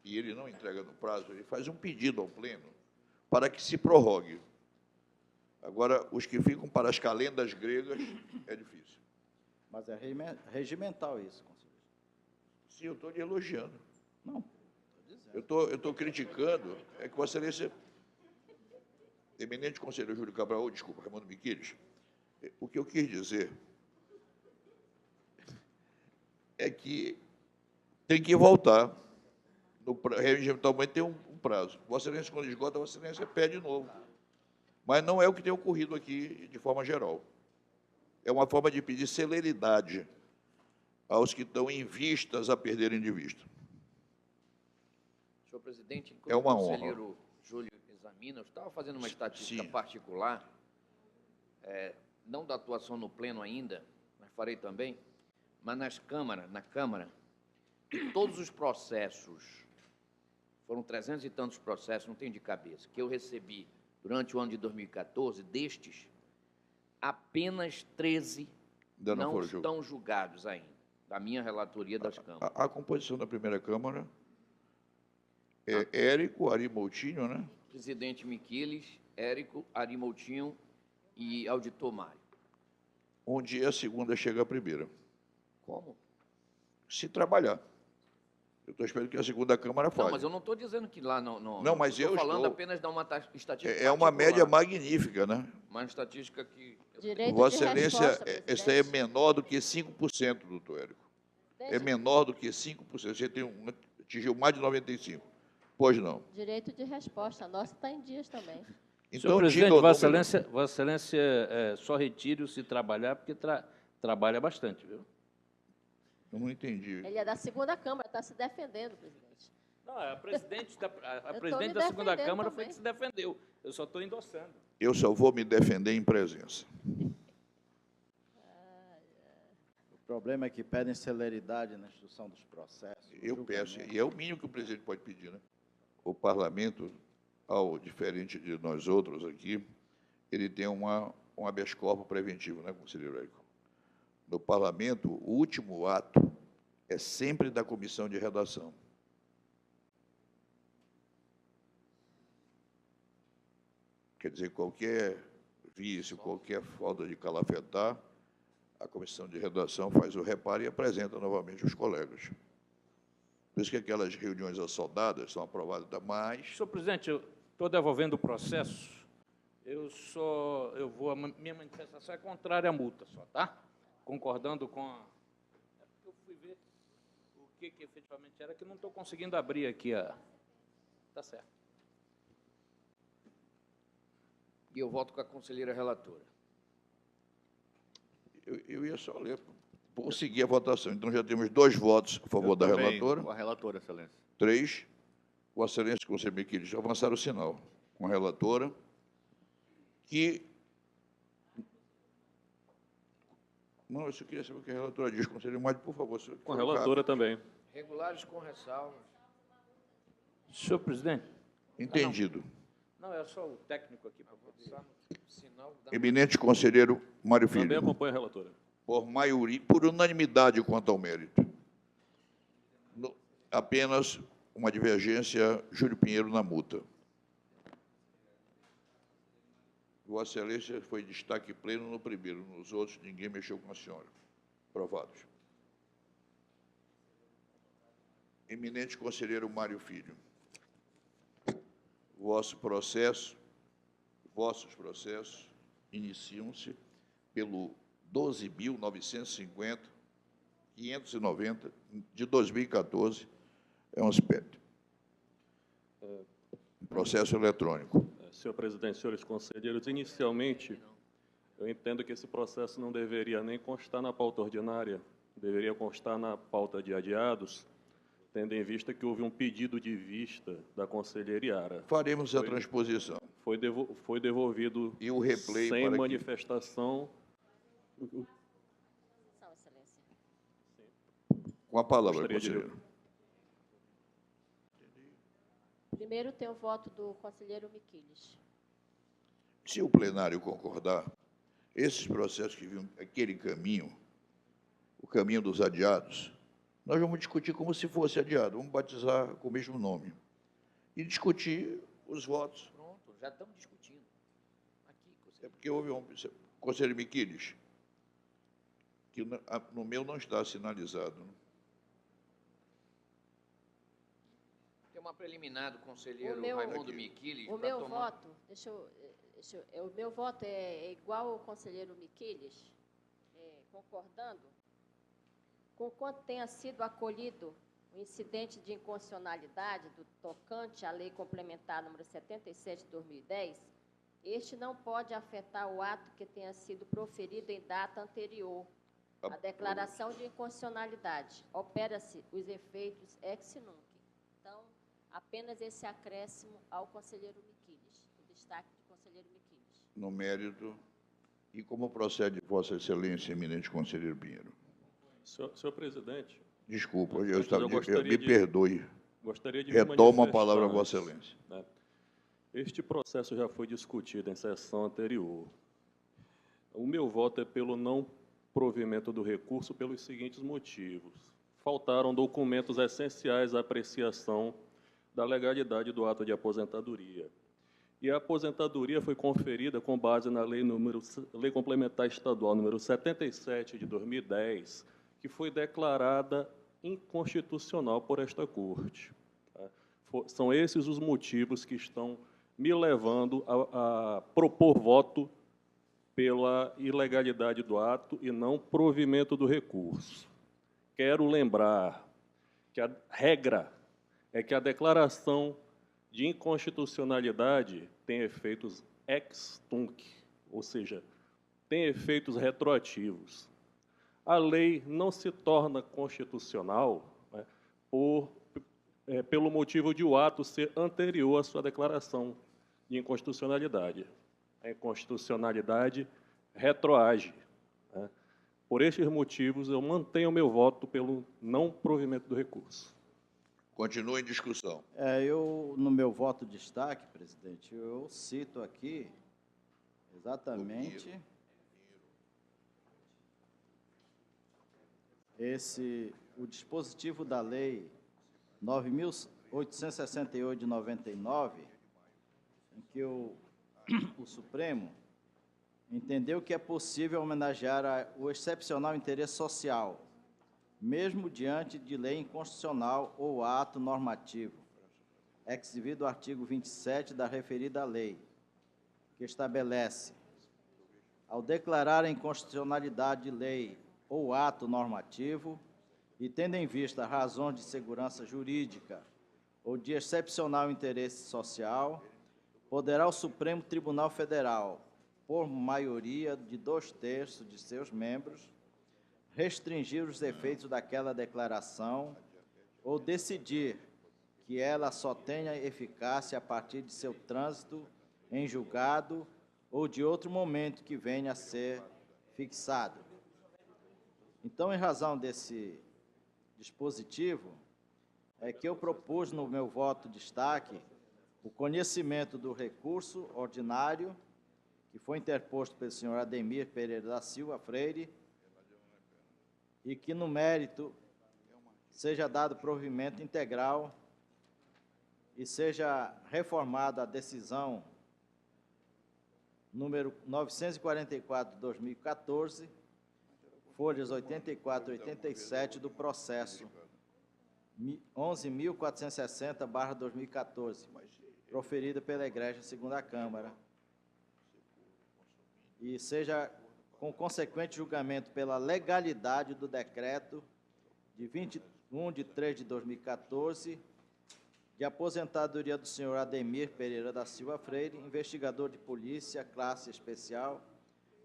e ele não entrega no prazo, ele faz um pedido ao pleno para que se prorrogue. Agora, os que ficam para as calendas gregas, é difícil. Mas é regimental isso, conselheiro. Sim, eu estou lhe elogiando. Não, estou dizendo. Eu estou criticando, é que Vossa Excelência, eminente conselheiro Júlio Cabral, desculpa, Raimundo Miquiles, o que eu quis dizer é que tem que voltar. Regimentalmente tem um prazo. Vossa Excelência, quando esgota, Vossa Excelência pede de novo. Mas não é o que tem ocorrido aqui de forma geral. É uma forma de pedir celeridade aos que estão em vistas a perderem de vista. Senhor presidente, enquanto É uma o honra. conselheiro Júlio examina, eu estava fazendo uma estatística Sim. particular, não da atuação no pleno ainda, mas farei também, mas na Câmara, de todos os processos, foram 300 e tantos processos, não tenho de cabeça, que eu recebi durante o ano de 2014, destes, apenas 13 Ainda não não foram julgados. estão julgados ainda, da minha relatoria das câmaras. A composição da primeira Câmara é Érico, Ari Moutinho, né? Presidente Miquiles, Érico, Ari Moutinho e auditor Mário. Onde a segunda chega a primeira. Como? Se trabalhar. Eu estou esperando que a segunda Câmara fale. Não, mas eu não estou dizendo que lá não. Não, mas eu estou falando estou- apenas de uma estatística. É uma particular. média magnífica, né? Uma estatística que. Direito Vossa de Excelência, resposta, essa é presidente. menor do que 5%, doutor Érico. É Desde- menor do que 5%. Você atingiu mais de 95%. Pois não. Direito de resposta. A nossa está em dias também. Senhor Então, presidente, diga o Vossa número. Excelência, Vossa Excelência só retire-o se trabalhar, porque trabalha bastante, viu? Eu não entendi. Ele é da segunda Câmara, está se defendendo, presidente. Não, a presidente da, a tô presidente me da segunda defendendo Câmara foi também. que se defendeu. Eu só estou endossando. Eu só vou me defender em presença. O problema é que pedem celeridade na instrução dos processos. no Eu peço, julgamento. e é o mínimo que o presidente pode pedir, né? O parlamento diferente de nós outros aqui, ele tem um habeas corpus preventivo, né, conselheiro Érico? No Parlamento, o último ato é sempre da comissão de redação. Quer dizer, qualquer vício, qualquer falta de calafetar, a comissão de redação faz o reparo e apresenta novamente os colegas. Por isso que aquelas reuniões assoldadas são aprovadas mais. Senhor presidente, eu estou devolvendo o processo. Minha manifestação é contrária à multa só, tá? Concordando com a... Eu fui ver o que efetivamente era, que não estou conseguindo abrir aqui a... Tá certo. E eu voto com a conselheira relatora. Eu ia só ler, vou seguir a votação. Então, já temos 2 votos a favor da relatora. Com a relatora, excelência. 3. Vossa Excelência, conselheiro Miquiles, avançar o sinal com a relatora, que... Não, eu só queria saber o que a relatora diz, conselheiro Mário, por favor. Com a relatora também. Regulares com ressalvas. Senhor presidente. Entendido. Não, é só o técnico aqui para votar. Eminente conselheiro Mário Também Filho, acompanha a relatora. por maioria, por unanimidade quanto ao mérito. Apenas uma divergência, Júlio Pinheiro na multa. Vossa Excelência foi destaque pleno no primeiro, nos outros ninguém mexeu com a senhora. Aprovados. Eminente conselheiro Mário Filho, vossos processos iniciam-se pelo 12.950.590 de 2014, é um aspecto. Processo eletrônico. Senhor presidente, senhores conselheiros, inicialmente, eu entendo que esse processo não deveria nem constar na pauta ordinária, deveria constar na pauta de adiados, tendo em vista que houve um pedido de vista da conselheira Yara. Faremos a transposição. Foi devolvido E o replay sem para manifestação. Excelência. Com a palavra, Gostaria de- conselheiro. Primeiro tem o voto do conselheiro Miquiles. Se o plenário concordar, esses processos que vinham aquele caminho, o caminho dos adiados, nós vamos discutir como se fosse adiado, vamos batizar com o mesmo nome. E discutir os votos. Pronto, já estamos discutindo. Aqui, É conselheiro. porque houve conselheiro Miquiles, que no meu não está sinalizado. Tem uma preliminar do conselheiro O meu- Raimundo Miquiles. O pra meu tomar- voto, o meu voto é igual ao conselheiro Miquiles, concordando com quanto tenha sido acolhido o incidente de inconstitucionalidade do tocante à Lei Complementar número 77 de 2010, este não pode afetar o ato que tenha sido proferido em data anterior à declaração de inconstitucionalidade. Opera-se os efeitos ex nunc. Então, apenas esse acréscimo ao conselheiro Miquiles, o destaque do conselheiro Miquiles. No mérito. E como procede Vossa Excelência, eminente conselheiro Pinheiro? Senhor presidente, Desculpa, gostaria me perdoe. gostaria de me Retomo a manifestar palavra a antes, Vossa Excelência. né? Este processo já foi discutido em sessão anterior. O meu voto é pelo não provimento do recurso pelos seguintes motivos. Faltaram documentos essenciais à apreciação da legalidade do ato de aposentadoria. E a aposentadoria foi conferida com base na Lei Complementar Estadual número 77 de 2010, que foi declarada inconstitucional por esta Corte. Tá? São esses os motivos que estão me levando a propor voto pela ilegalidade do ato e não provimento do recurso. Quero lembrar que a regra é que a declaração de inconstitucionalidade tem efeitos ex tunc, ou seja, tem efeitos retroativos. A lei não se torna constitucional, né, pelo motivo de o ato ser anterior à sua declaração de inconstitucionalidade. A inconstitucionalidade retroage. Né? Por estes motivos, eu mantenho o meu voto pelo não provimento do recurso. Continua em discussão. No meu voto de destaque, presidente, eu cito aqui exatamente o dispositivo da Lei 9.868 de 99, em que o Supremo entendeu que é possível homenagear o excepcional interesse social, mesmo diante de lei inconstitucional ou ato normativo, exibido o artigo 27 da referida lei, que estabelece, ao declarar a inconstitucionalidade de lei ou ato normativo, e tendo em vista razões de segurança jurídica ou de excepcional interesse social, poderá o Supremo Tribunal Federal, por maioria de 2/3 de seus membros, restringir os efeitos daquela declaração ou decidir que ela só tenha eficácia a partir de seu trânsito em julgado ou de outro momento que venha a ser fixado. Então, em razão desse dispositivo, é que eu propus no meu voto de destaque o conhecimento do recurso ordinário que foi interposto pelo senhor Ademir Pereira da Silva Freire e que, no mérito, seja dado provimento integral e seja reformada a decisão número 944 de 2014, folhas 84 e 87 do processo 11.460/2014, proferida pela Igreja Segunda Câmara, e seja com consequente julgamento pela legalidade do decreto de 21 de 3 de 2014, de aposentadoria do senhor Ademir Pereira da Silva Freire, investigador de polícia, classe especial,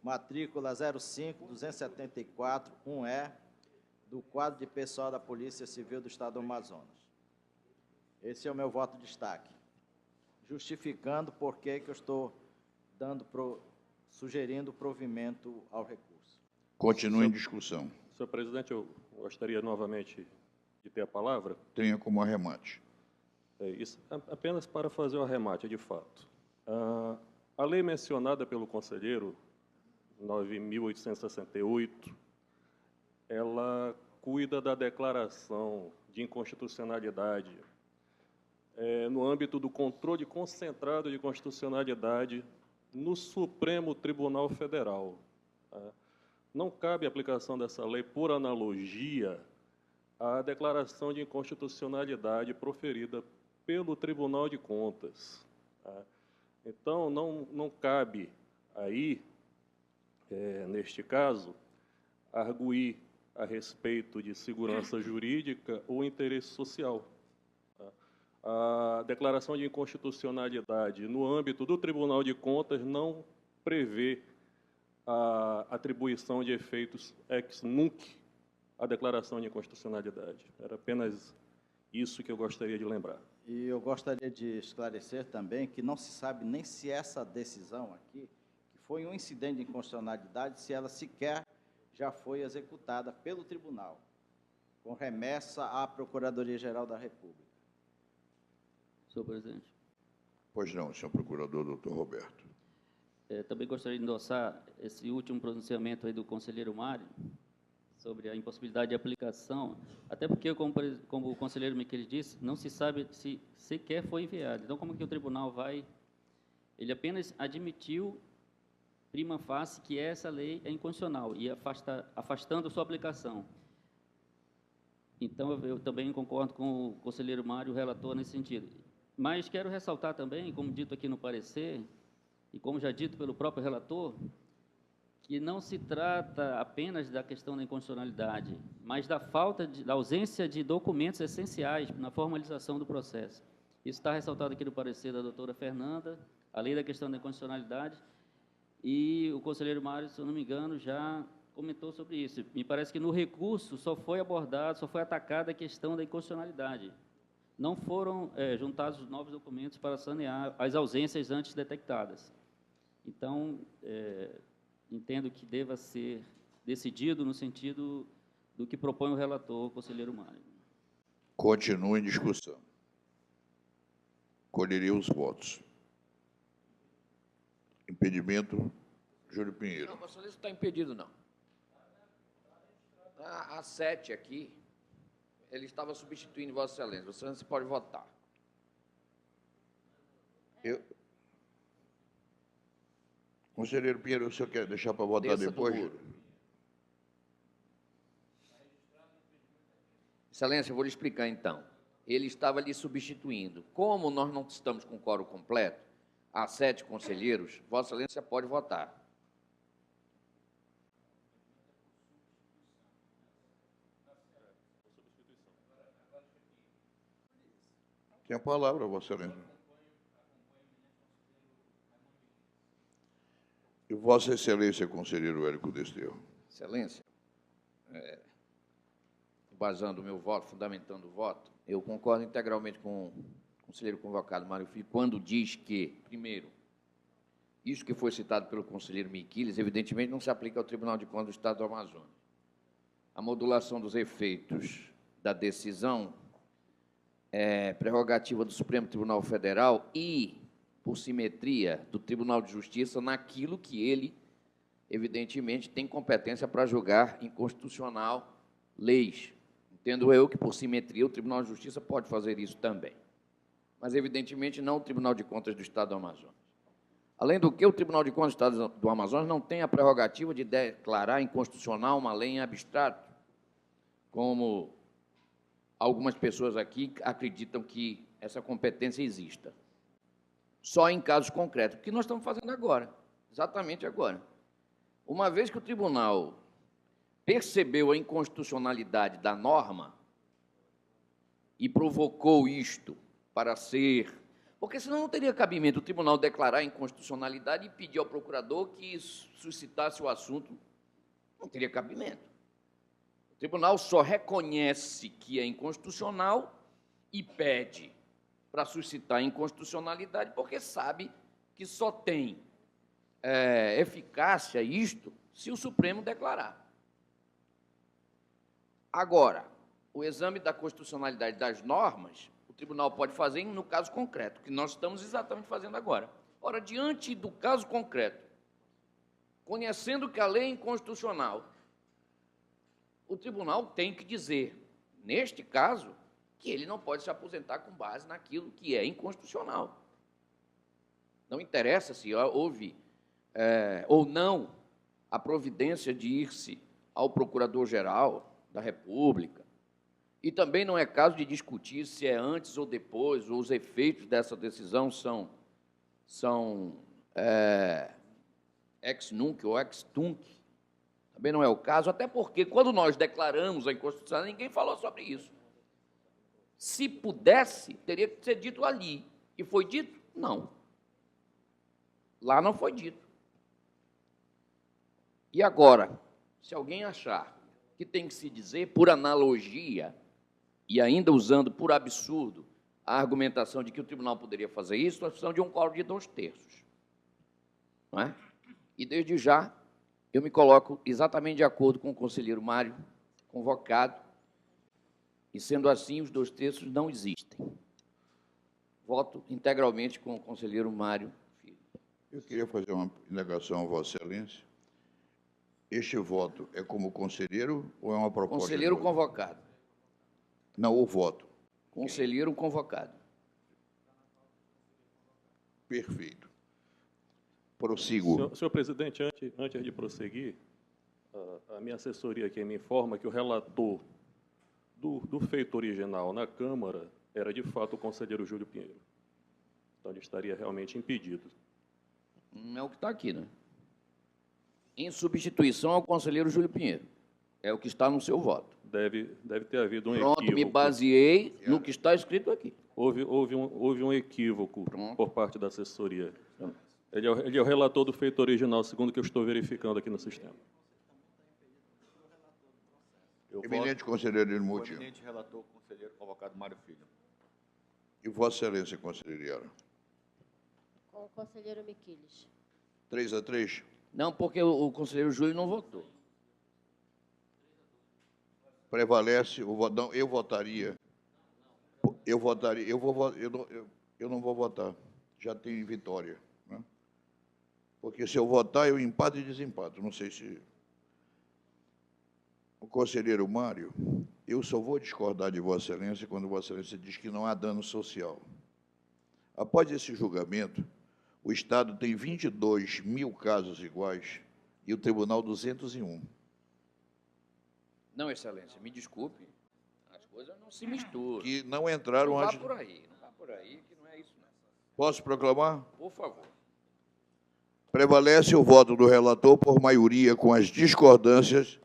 matrícula 05-274-1E, do quadro de pessoal da Polícia Civil do Estado do Amazonas. Esse é o meu voto de destaque, justificando por que eu estou sugerindo provimento ao recurso. Continua em discussão. Senhor presidente, eu gostaria novamente de ter a palavra. Tenha como arremate. Isso apenas para fazer o arremate, de fato. A lei mencionada pelo conselheiro, 9.868, ela cuida da declaração de inconstitucionalidade no âmbito do controle concentrado de constitucionalidade no Supremo Tribunal Federal. Não cabe aplicação dessa lei por analogia à declaração de inconstitucionalidade proferida pelo Tribunal de Contas. Então, não cabe aí, neste caso, arguir a respeito de segurança jurídica ou interesse social. A declaração de inconstitucionalidade no âmbito do Tribunal de Contas não prevê a atribuição de efeitos ex nunc à declaração de inconstitucionalidade. Era apenas isso que eu gostaria de lembrar. E eu gostaria de esclarecer também que não se sabe nem se essa decisão aqui, que foi um incidente de inconstitucionalidade, se ela sequer já foi executada pelo tribunal, com remessa à Procuradoria-Geral da República. Senhor presidente. Pois não, senhor procurador, doutor Roberto. Também gostaria de endossar esse último pronunciamento aí do conselheiro Mário, sobre a impossibilidade de aplicação, até porque, como o conselheiro Miquel disse, não se sabe se sequer foi enviado. Então, como que o tribunal vai... Ele apenas admitiu, prima facie, que essa lei é inconstitucional e afastando sua aplicação. Então, eu também concordo com o conselheiro Mário, o relator, nesse sentido. Mas quero ressaltar também, como dito aqui no parecer, e como já dito pelo próprio relator, que não se trata apenas da questão da inconstitucionalidade, mas da da ausência de documentos essenciais na formalização do processo. Isso está ressaltado aqui no parecer da doutora Fernanda, além da questão da inconstitucionalidade, e o conselheiro Mário, se eu não me engano, já comentou sobre isso. Me parece que no recurso só foi atacada a questão da inconstitucionalidade. Não foram juntados novos documentos para sanear as ausências antes detectadas. Então, entendo que deva ser decidido no sentido do que propõe o relator, o conselheiro Mário. Continua em discussão. Colherei os votos. Impedimento, Júlio Pinheiro. Não, Vossa Excelência não está impedido, não. A 7 aqui, ele estava substituindo Vossa Excelência. Vossa Excelência pode votar. Conselheiro Pinheiro, o senhor quer deixar para votar Desça do depois? muro. Excelência, eu vou lhe explicar então. Ele estava lhe substituindo. Como nós não estamos com quórum completo, há 7 conselheiros, Vossa Excelência pode votar. Tem a palavra, Vossa Excelência. E Vossa Excelência, conselheiro Érico Desterro. Excelência, basando o meu voto, fundamentando o voto, eu concordo integralmente com o conselheiro convocado Mário Filho, quando diz que, primeiro, isso que foi citado pelo conselheiro Miquiles, evidentemente não se aplica ao Tribunal de Contas do Estado do Amazonas. A modulação dos efeitos da decisão é prerrogativa do Supremo Tribunal Federal e, por simetria, do Tribunal de Justiça naquilo que ele, evidentemente, tem competência para julgar inconstitucional leis. Entendo eu que, por simetria, o Tribunal de Justiça pode fazer isso também. Mas, evidentemente, não o Tribunal de Contas do Estado do Amazonas. Além do que, o Tribunal de Contas do Estado do Amazonas não tem a prerrogativa de declarar inconstitucional uma lei em abstrato, como algumas pessoas aqui acreditam que essa competência exista. Só em casos concretos, o que nós estamos fazendo agora, exatamente agora. Uma vez que o tribunal percebeu a inconstitucionalidade da norma e provocou isto para ser... Porque senão não teria cabimento o tribunal declarar a inconstitucionalidade e pedir ao procurador que suscitasse o assunto. Não teria cabimento. O tribunal só reconhece que é inconstitucional e pede para suscitar a inconstitucionalidade porque sabe que só tem eficácia isto se o Supremo declarar. Agora, o exame da constitucionalidade das normas, o tribunal pode fazer no caso concreto, que nós estamos exatamente fazendo agora. Ora, diante do caso concreto, conhecendo que a lei é inconstitucional, o tribunal tem que dizer, neste caso, que ele não pode se aposentar com base naquilo que é inconstitucional. Não interessa se houve ou não a providência de ir-se ao Procurador-Geral da República. E também não é caso de discutir se é antes ou depois, ou os efeitos dessa decisão são ex nunc ou ex tunc. Também não é o caso, até porque, quando nós declaramos a inconstitucionalidade, ninguém falou sobre isso. Se pudesse, teria que ser dito ali. E foi dito? Não. Lá não foi dito. E agora, se alguém achar que tem que se dizer, por analogia, e ainda usando por absurdo a argumentação de que o tribunal poderia fazer isso, nós precisamos de um quórum de 2/3. Não é? E, desde já, eu me coloco exatamente de acordo com o conselheiro Mário, convocado, e, sendo assim, os 2/3 não existem. Voto integralmente com o conselheiro Mário Filho. Eu queria fazer uma indagação a Vossa Excelência. Este voto é como conselheiro ou é uma proposta? Conselheiro convocado. Não, o voto. Conselheiro convocado. Perfeito. Prossigo. Senhor presidente, antes de prosseguir, a minha assessoria aqui me informa que o relator do feito original na Câmara era, de fato, o conselheiro Júlio Pinheiro. Então, ele estaria realmente impedido. Não é o que está aqui, né? Em substituição ao conselheiro Júlio Pinheiro. É o que está no seu voto. Deve ter havido um Pronto, equívoco. me baseei no que está escrito aqui. Houve um equívoco Pronto. por parte da assessoria. Ele é o relator do feito original, segundo o que eu estou verificando aqui no sistema. Eminente conselheiro O Ilmuti. eminente relator, conselheiro convocado Mário Filho. E Vossa Excelência, conselheiro Iara? Com o conselheiro Miquiles. 3-3? Não, porque o conselheiro Júlio não votou. Prevalece o voto. Não, eu votaria Eu votaria, eu não vou votar, já tenho vitória, né? Porque se eu votar, eu empato e desempato, não sei se... O conselheiro Mário, eu só vou discordar de Vossa Excelência quando Vossa Excelência diz que não há dano social. Após esse julgamento, o Estado tem 22 mil casos iguais e o Tribunal 201. Não, Excelência, me desculpe, as coisas não se misturam. Que não entraram... Não vá antes... por aí, não vá por aí, que não é isso, não. Posso proclamar? Por favor. Prevalece o voto do relator por maioria com as discordâncias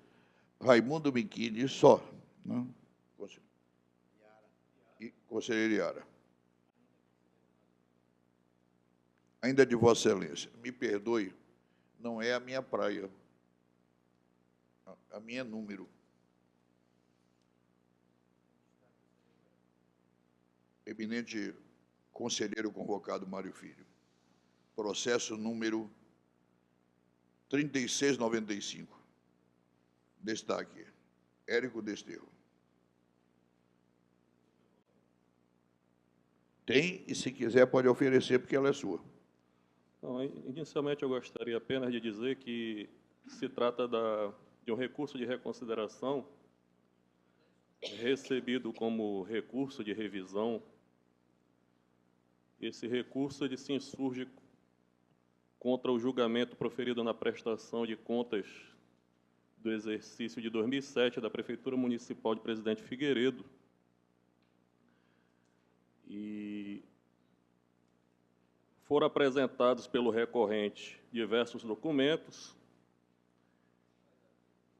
Raimundo Michini só. Né? E conselheiro Iara. Ainda de Vossa Excelência, me perdoe, não é a minha praia. A minha é número. Eminente conselheiro convocado Mário Filho. Processo número 3695. Destaque, Érico Desterro. Tem, e se quiser pode oferecer, porque ela é sua. Não, inicialmente, eu gostaria apenas de dizer que se trata de um recurso de reconsideração recebido como recurso de revisão. Esse recurso ele se insurge contra o julgamento proferido na prestação de contas do exercício de 2007 da Prefeitura Municipal de Presidente Figueiredo. E foram apresentados pelo recorrente diversos documentos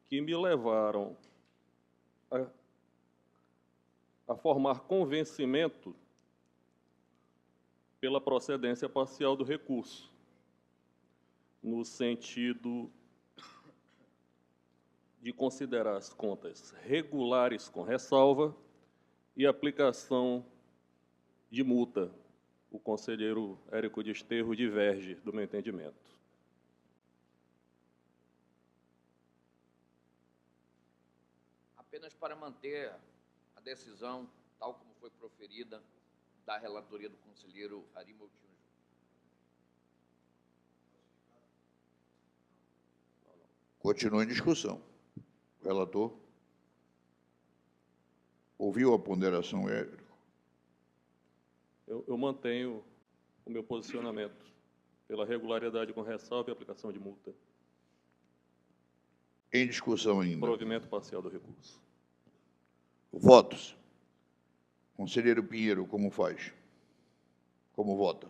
que me levaram a formar convencimento pela procedência parcial do recurso, no sentido de considerar as contas regulares com ressalva e aplicação de multa. O conselheiro Érico Desterro diverge do meu entendimento. Apenas para manter a decisão, tal como foi proferida, da relatoria do conselheiro Ari Moutinho. Continua em discussão. O relator ouviu a ponderação, Érico? Eu mantenho o meu posicionamento pela regularidade com ressalva e aplicação de multa. Em discussão ainda. Provimento parcial do recurso. Votos. Conselheiro Pinheiro, como faz? Como vota?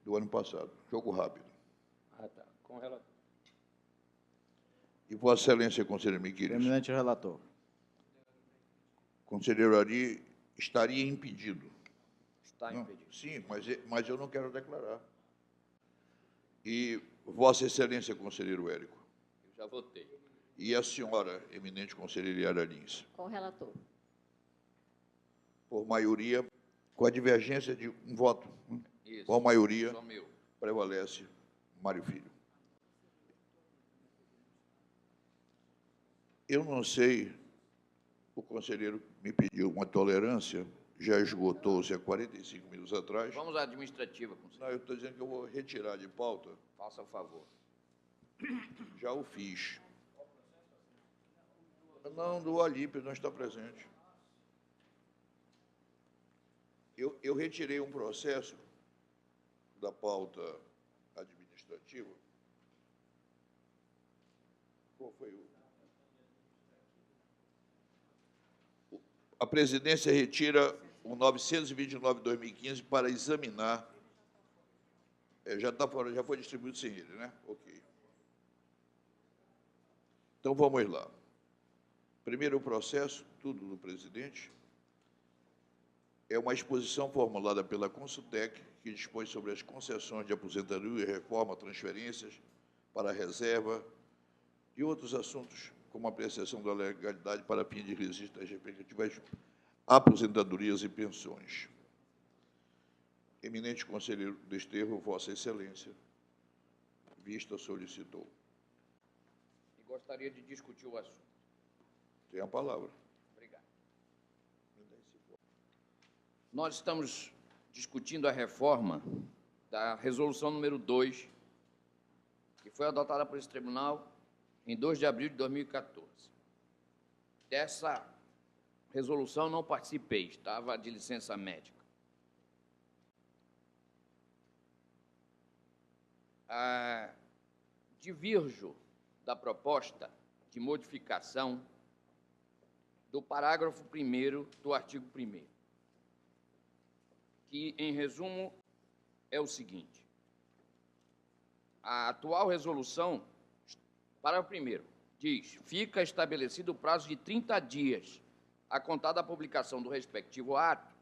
Do ano passado. Jogo rápido. Ah, tá. Com relator. E Vossa Excelência, conselheiro Miquelis? Eminente relator. Conselheiro Ari estaria impedido. Está Não, impedido. sim, mas eu não quero declarar. E Vossa Excelência, conselheiro Érico? Eu já votei. E a senhora, eminente conselheira Iara Lins? Com o relator. Por maioria, com a divergência de um voto. Isso. Com a maioria, Só meu. prevalece Mário Filho. Eu não sei, o conselheiro me pediu uma tolerância, já esgotou-se há 45 minutos atrás. Vamos à administrativa, conselheiro. Não, eu estou dizendo que eu vou retirar de pauta. Faça o favor. Já o fiz. Não, do Alípio não está presente. Eu retirei um processo da pauta administrativa. Qual foi o... A presidência retira o 929/2015 para examinar. Já está fora, já foi distribuído sem ele, né? Ok. Então, vamos lá. Primeiro processo, tudo do presidente, é uma exposição formulada pela Consultec, que dispõe sobre as concessões de aposentadoria, reforma, transferências para a reserva e outros assuntos, como a apreciação da legalidade para fins de registro das respectivas aposentadorias e pensões. Eminente conselheiro Desterro, Vossa Excelência, vista solicitou. Gostaria de discutir o assunto. Tem a palavra. Obrigado. Nós estamos discutindo a reforma da resolução número 2, que foi adotada por esse tribunal em 2 de abril de 2014. Dessa resolução não participei, estava de licença médica. Divirjo da proposta de modificação do parágrafo 1º do artigo 1º, que, em resumo, é o seguinte. A atual resolução, parágrafo 1º, diz: fica estabelecido o prazo de 30 dias a contar da publicação do respectivo ato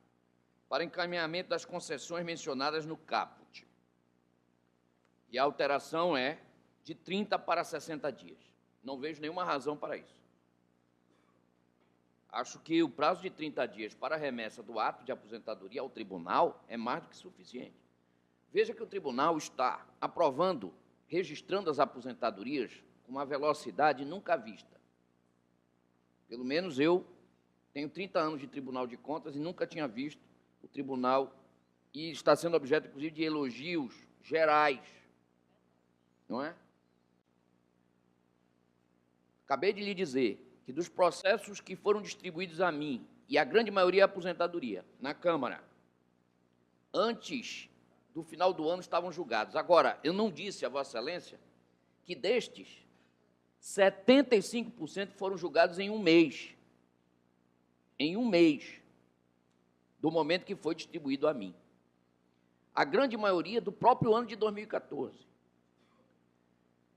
para encaminhamento das concessões mencionadas no caput. E a alteração é de 30 para 60 dias. Não vejo nenhuma razão para isso. Acho que o prazo de 30 dias para a remessa do ato de aposentadoria ao tribunal é mais do que suficiente. Veja que o tribunal está aprovando, registrando as aposentadorias com uma velocidade nunca vista. Pelo menos eu tenho 30 anos de Tribunal de Contas e nunca tinha visto o tribunal, e está sendo objeto, inclusive, de elogios gerais, não é? Acabei de lhe dizer que dos processos que foram distribuídos a mim, e a grande maioria é aposentadoria, na Câmara, antes do final do ano estavam julgados. Agora, eu não disse a Vossa Excelência que destes, 75% foram julgados em um mês. Em um mês, do momento que foi distribuído a mim. A grande maioria do próprio ano de 2014.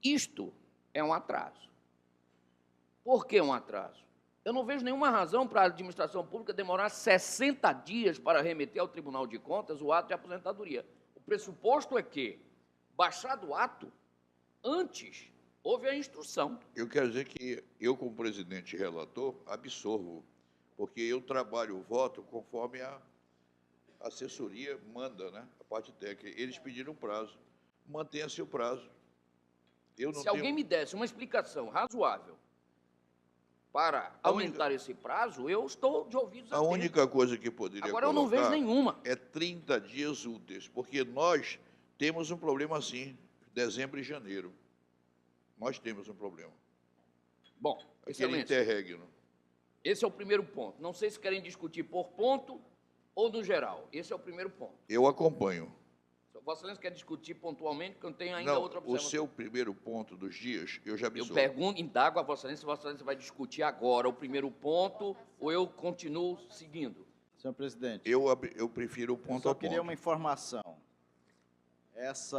Isto é um atraso. Por que um atraso? Eu não vejo nenhuma razão para a administração pública demorar 60 dias para remeter ao Tribunal de Contas o ato de aposentadoria. O pressuposto é que, baixado o ato, antes houve a instrução. Eu quero dizer que eu, como presidente e relator, absorvo, porque eu trabalho o voto conforme a assessoria manda, né? A parte técnica. Eles pediram prazo. Mantenha-se o prazo. Eu não Se alguém me desse uma explicação razoável para aumentar esse prazo, eu estou de ouvidos A atentos. única coisa que poderia Agora eu não vejo nenhuma. é 30 dias úteis, porque nós temos um problema assim, dezembro e janeiro. Nós temos um problema. Bom, Aquele excelência, interregno. esse é o primeiro ponto. Não sei se querem discutir por ponto ou no geral. Esse é o primeiro ponto. Eu acompanho. Vossa Excelência quer discutir pontualmente, porque eu tenho ainda Não, outra o observação. seu primeiro ponto dos dias, eu já Eu absorvo. pergunto, indago a Vossa Excelência, se Vossa Excelência vai discutir agora o primeiro ponto ou eu continuo seguindo. Senhor presidente, Eu prefiro o eu ponto só a ponto. queria uma informação. Esse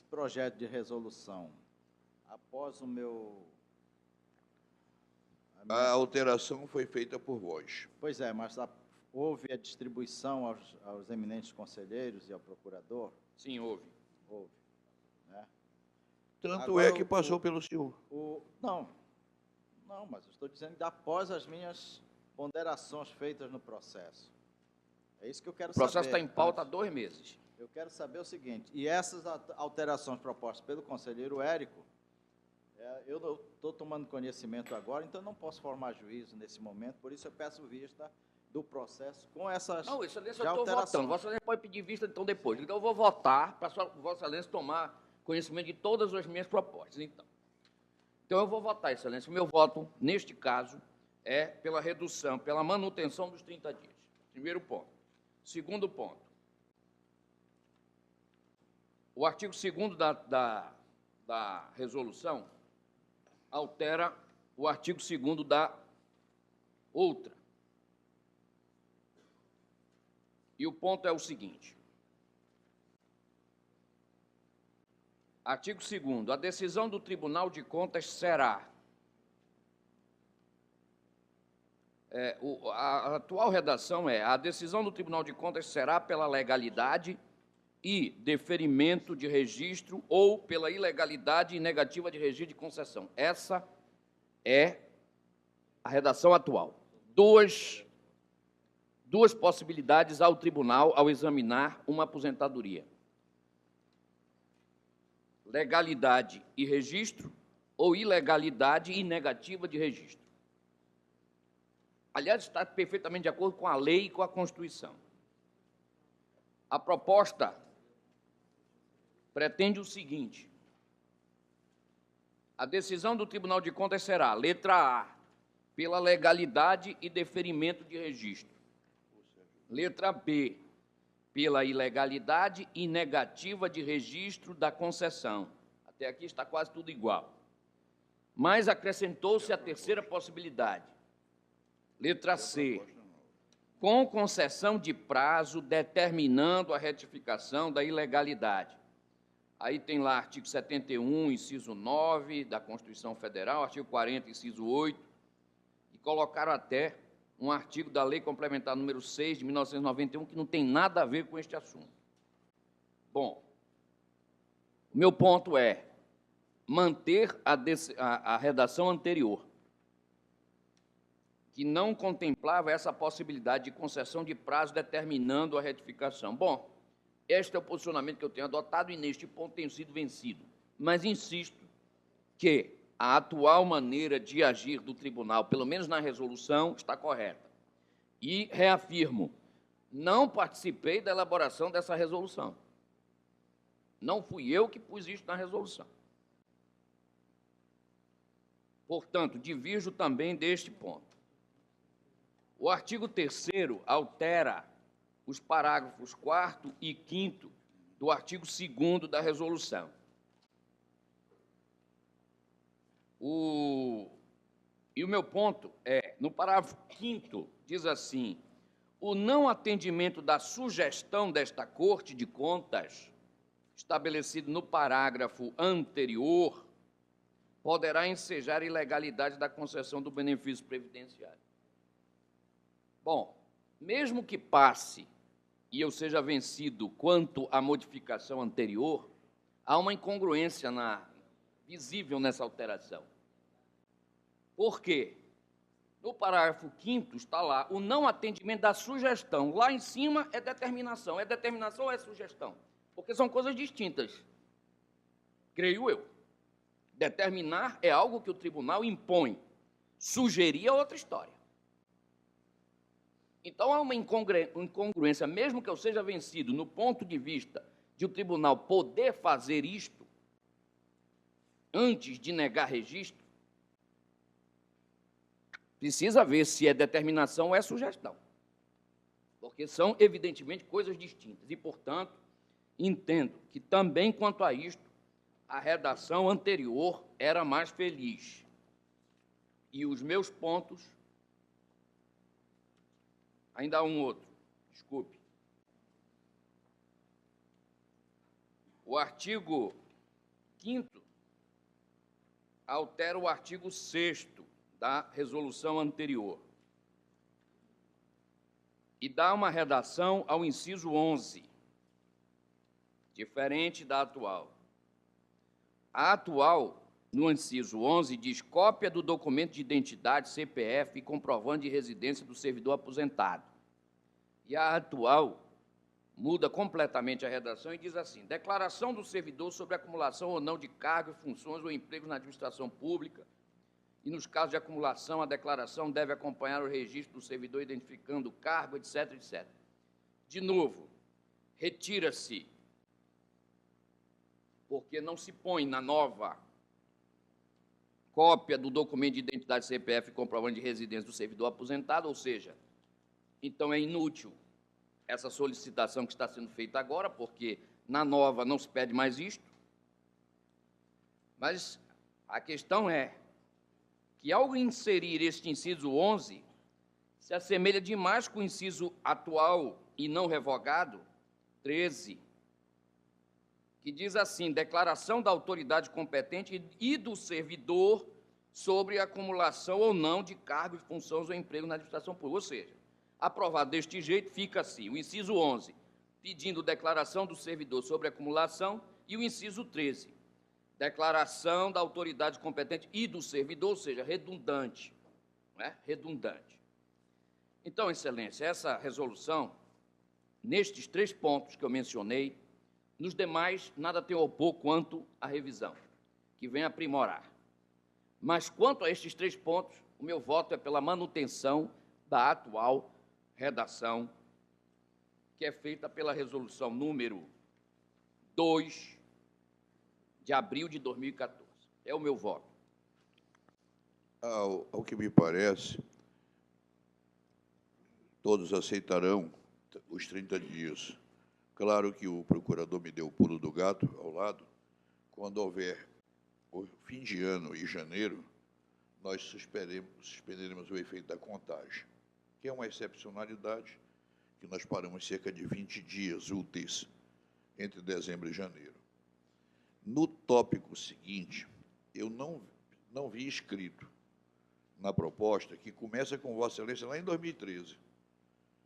projeto de resolução, após o meu... A alteração foi feita por vós. Pois é, mas houve a distribuição aos eminentes conselheiros e ao procurador? Sim, houve. Houve. Né? Tanto Agora, é que passou pelo senhor. Não, mas eu estou dizendo que após as minhas ponderações feitas no processo. É isso que eu quero O processo saber. está em pauta há 2 meses. Eu quero saber o seguinte, e essas alterações propostas pelo conselheiro Érico, eu não estou tomando conhecimento agora, então não posso formar juízo nesse momento, por isso eu peço vista do processo com essas Não, Excelência, já eu estou alterações. votando. Vossa Excelência pode pedir vista então depois. Então eu vou votar para Vossa Excelência tomar conhecimento de todas as minhas propostas. Então eu vou votar, Excelência. O meu voto, neste caso, é pela redução, pela manutenção dos 30 dias. Primeiro ponto. Segundo ponto. O artigo 2º da resolução altera o artigo 2º da outra. E o ponto é o seguinte. Artigo 2º. A decisão do Tribunal de Contas será... a atual redação é: a decisão do Tribunal de Contas será pela legalidade e deferimento de registro ou pela ilegalidade e negativa de registro de concessão. Essa é a redação atual. Duas possibilidades ao tribunal ao examinar uma aposentadoria: legalidade e registro ou ilegalidade e negativa de registro. Aliás, está perfeitamente de acordo com a lei e com a Constituição. A proposta pretende o seguinte: a decisão do Tribunal de Contas será, letra A, pela legalidade e deferimento de registro. Letra B, pela ilegalidade e negativa de registro da concessão. Até aqui está quase tudo igual. Mas acrescentou-se a terceira possibilidade. Letra C, com concessão de prazo determinando a retificação da ilegalidade. Aí tem lá artigo 71, inciso 9 da Constituição Federal, artigo 40, inciso 8, e colocaram até um artigo da Lei Complementar número 6 de 1991 que não tem nada a ver com este assunto. Bom, o meu ponto é manter a redação anterior, que não contemplava essa possibilidade de concessão de prazo determinando a retificação. Bom, este é o posicionamento que eu tenho adotado e, neste ponto, tenho sido vencido. Mas insisto que a atual maneira de agir do tribunal, pelo menos na resolução, está correta. E reafirmo, não participei da elaboração dessa resolução. Não fui eu que pus isso na resolução. Portanto, divirjo também deste ponto. O artigo 3º altera os parágrafos 4º e 5º do artigo 2º da resolução. E o meu ponto é, no parágrafo 5º, diz assim: o não atendimento da sugestão desta Corte de Contas, estabelecido no parágrafo anterior, poderá ensejar a ilegalidade da concessão do benefício previdenciário. Bom, mesmo que passe e eu seja vencido quanto à modificação anterior, há uma incongruência visível nessa alteração. Por quê? No parágrafo 5º está lá o não atendimento da sugestão. Lá em cima é determinação. É determinação ou é sugestão? Porque são coisas distintas, creio eu. Determinar é algo que o tribunal impõe. Sugerir é outra história. Então, há uma incongruência, mesmo que eu seja vencido no ponto de vista de o tribunal poder fazer isto antes de negar registro, precisa ver se é determinação ou é sugestão. Porque são, evidentemente, coisas distintas. E, portanto, entendo que também, quanto a isto, a redação anterior era mais feliz. E os meus pontos... Ainda há um outro, desculpe. O artigo 5º altera o artigo 6º da resolução anterior e dá uma redação ao inciso 11, diferente da atual. A atual, no inciso 11, diz cópia do documento de identidade, CPF e comprovante de residência do servidor aposentado. E a atual muda completamente a redação e diz assim: declaração do servidor sobre acumulação ou não de cargos, funções ou empregos na administração pública. E nos casos de acumulação, a declaração deve acompanhar o registro do servidor identificando o cargo, etc, etc. De novo, retira-se, porque não se põe na nova cópia do documento de identidade, CPF e comprovante de residência do servidor aposentado, ou seja, então é inútil essa solicitação que está sendo feita agora, porque na nova não se pede mais isto. Mas a questão é que, ao inserir este inciso 11, se assemelha demais com o inciso atual e não revogado, 13, que diz assim: declaração da autoridade competente e do servidor sobre a acumulação ou não de cargos, funções ou emprego na administração pública. Ou seja, aprovado deste jeito, fica assim: o inciso 11, pedindo declaração do servidor sobre acumulação, e o inciso 13, declaração da autoridade competente e do servidor, ou seja, redundante. Não é? Redundante. Então, Excelência, essa resolução, nestes 3 pontos que eu mencionei, nos demais, nada tem a opor quanto à revisão, que vem aprimorar. Mas, quanto a estes 3 pontos, o meu voto é pela manutenção da atual redação, que é feita pela resolução número 2, de abril de 2014. É o meu voto. Ao que me parece, todos aceitarão os 30 dias. Claro que o procurador me deu o pulo do gato ao lado. Quando houver o fim de ano e janeiro, nós suspenderemos o efeito da contagem, que é uma excepcionalidade, que nós paramos cerca de 20 dias úteis entre dezembro e janeiro. No tópico seguinte, eu não vi escrito na proposta que começa com Vossa Excelência lá em 2013.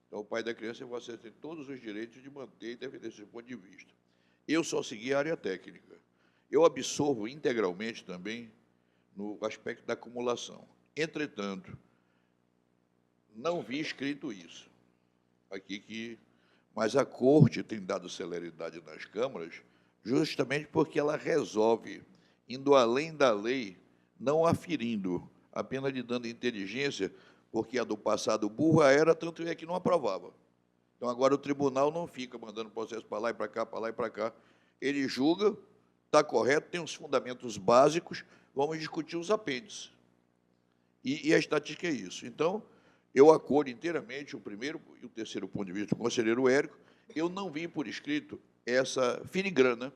Então, o pai da criança, Vossa Excelência, tem todos os direitos de manter e defender esse ponto de vista. Eu só segui a área técnica. Eu absorvo integralmente também no aspecto da acumulação. Entretanto, não vi escrito isso aqui, mas a Corte tem dado celeridade nas câmaras justamente porque ela resolve, indo além da lei, não aferindo, apenas lhe dando inteligência, porque a do passado burra era, tanto é que não aprovava. Então, agora o tribunal não fica mandando processo para lá e para cá, para lá e para cá. Ele julga, está correto, tem os fundamentos básicos, vamos discutir os apêndices. E a estatística é isso. Então, eu acolho inteiramente o primeiro e o terceiro ponto de vista do conselheiro Érico. Eu não vi por escrito essa filigrana,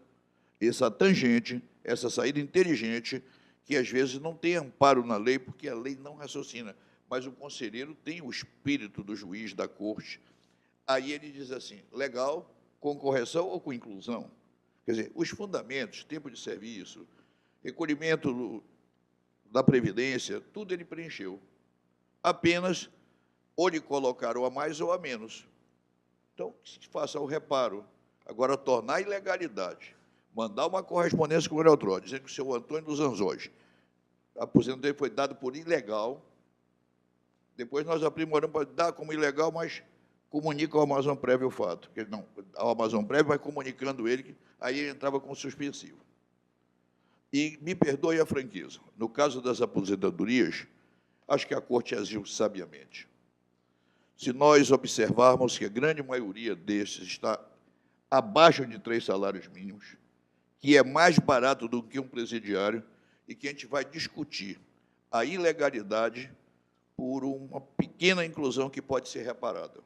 essa tangente, essa saída inteligente, que às vezes não tem amparo na lei, porque a lei não raciocina, mas o conselheiro tem o espírito do juiz da corte. Aí ele diz assim, legal, com correção ou com inclusão? Quer dizer, os fundamentos, tempo de serviço, recolhimento da Previdência, tudo ele preencheu. Apenas ou lhe colocaram a mais ou a menos. Então, que se faça o reparo. Agora, tornar a ilegalidade, mandar uma correspondência com o Neutró, dizendo que o senhor Antônio dos Anjos, a aposentadoria dele foi dado por ilegal, depois nós aprimoramos para dar como ilegal, mas comunica ao Amazon Prévio o fato. Porque, não, ao Amazon Prévio vai comunicando ele, que aí ele entrava com suspensivo. E me perdoe a franqueza, no caso das aposentadorias, acho que a Corte agiu sabiamente. Se nós observarmos que a grande maioria destes está abaixo de 3 salários mínimos, que é mais barato do que um presidiário, e que a gente vai discutir a ilegalidade por uma pequena inclusão que pode ser reparada.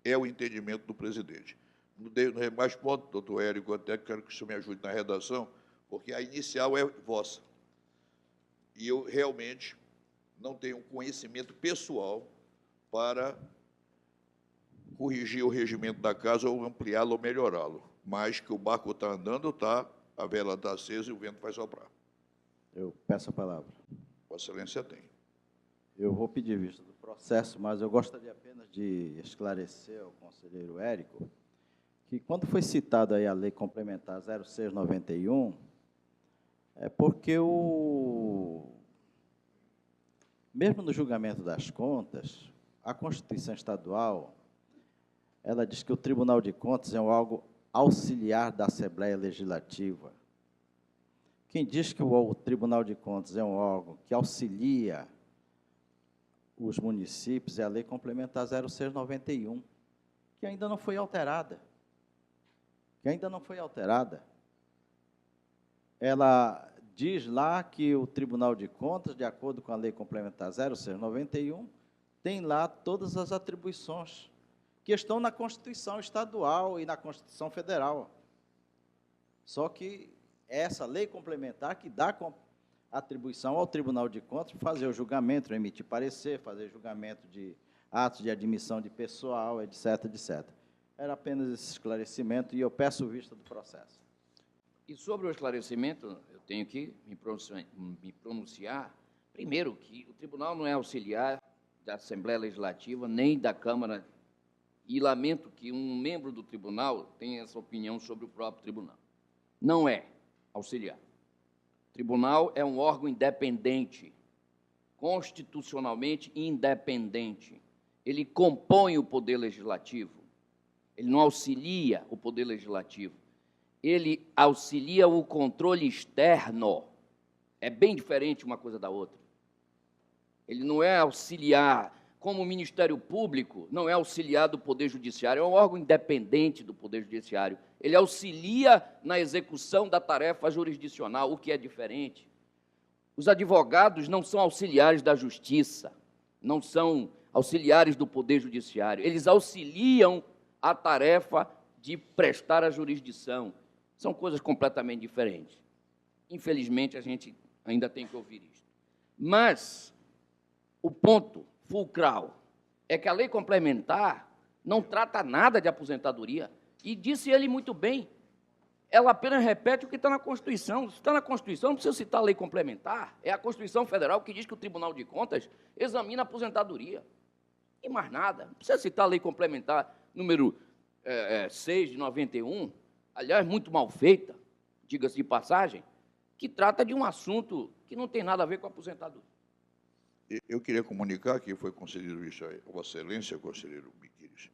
É o entendimento do presidente. No mais ponto, doutor Érico, até quero que o senhor me ajude na redação, porque a inicial é vossa. E eu realmente não tenho conhecimento pessoal para corrigir o regimento da casa ou ampliá-lo ou melhorá-lo. Mas que o barco está andando, está, a vela está acesa e o vento vai soprar. Eu peço a palavra. Vossa Excelência tem. Eu vou pedir vista do processo, mas eu gostaria apenas de esclarecer ao conselheiro Érico que, quando foi citado aí a Lei Complementar 0691, é porque mesmo no julgamento das contas, a Constituição Estadual, ela diz que o Tribunal de Contas é um órgão auxiliar da Assembleia Legislativa. Quem diz que o Tribunal de Contas é um órgão que auxilia os municípios é a Lei Complementar 0691, que ainda não foi alterada. Ela diz lá que o Tribunal de Contas, de acordo com a Lei Complementar 0691, tem lá todas as atribuições que estão na Constituição Estadual e na Constituição Federal. Só que essa lei complementar que dá atribuição ao Tribunal de Contas fazer o julgamento, emitir parecer, fazer julgamento de atos de admissão de pessoal, etc., etc. Era apenas esse esclarecimento e eu peço vista do processo. E sobre o esclarecimento, eu tenho que me pronunciar, primeiro, que o tribunal não é auxiliar da Assembleia Legislativa nem da Câmara, e lamento que um membro do tribunal tenha essa opinião sobre o próprio tribunal. Não é auxiliar. O tribunal é um órgão independente, constitucionalmente independente. Ele compõe o Poder Legislativo. Ele não auxilia o Poder Legislativo. Ele auxilia o controle externo. É bem diferente uma coisa da outra. Ele não é auxiliar, como o Ministério Público não é auxiliar do Poder Judiciário, é um órgão independente do Poder Judiciário. Ele auxilia na execução da tarefa jurisdicional, o que é diferente. Os advogados não são auxiliares da Justiça, não são auxiliares do Poder Judiciário. Eles auxiliam a tarefa de prestar a jurisdição. São coisas completamente diferentes. Infelizmente, a gente ainda tem que ouvir isso. Mas o ponto fulcral é que a lei complementar não trata nada de aposentadoria. E disse ele muito bem, ela apenas repete o que está na Constituição. Se está na Constituição, não precisa citar a lei complementar. É a Constituição Federal que diz que o Tribunal de Contas examina a aposentadoria. E mais nada. Não precisa citar a lei complementar número 6 de 91, aliás, muito mal feita, diga-se de passagem, que trata de um assunto que não tem nada a ver com a aposentadoria. Eu queria comunicar que foi concedido isso a Vossa Excelência, conselheiro Biquíris.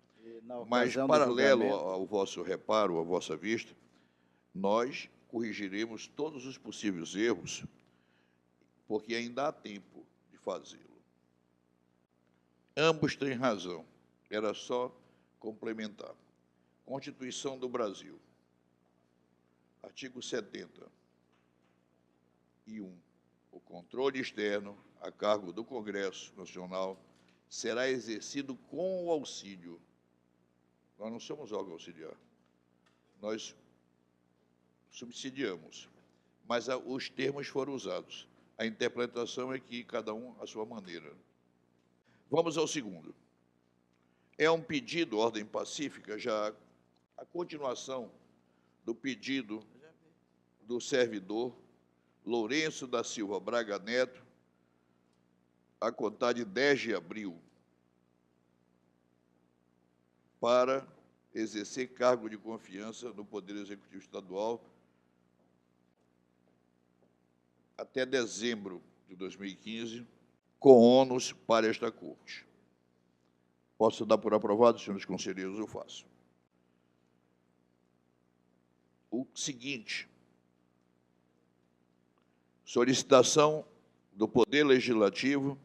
Mas, ocasião do paralelo julgamento- ao vosso reparo, à vossa vista, nós corrigiremos todos os possíveis erros, porque ainda há tempo de fazê-lo. Ambos têm razão, era só complementar. Constituição do Brasil, artigo 70 e 1. O controle externo a cargo do Congresso Nacional será exercido com o auxílio. Nós não somos órgão auxiliar. Nós subsidiamos, mas os termos foram usados. A interpretação é que cada um à sua maneira. Vamos ao segundo. É um pedido, ordem pacífica, já a continuação do pedido do servidor Lourenço da Silva Braga Neto, a contar de 10 de abril, para exercer cargo de confiança no Poder Executivo Estadual até dezembro de 2015, com ônus para esta Corte. Posso dar por aprovado, senhores conselheiros, eu faço. O seguinte, solicitação do Poder Legislativo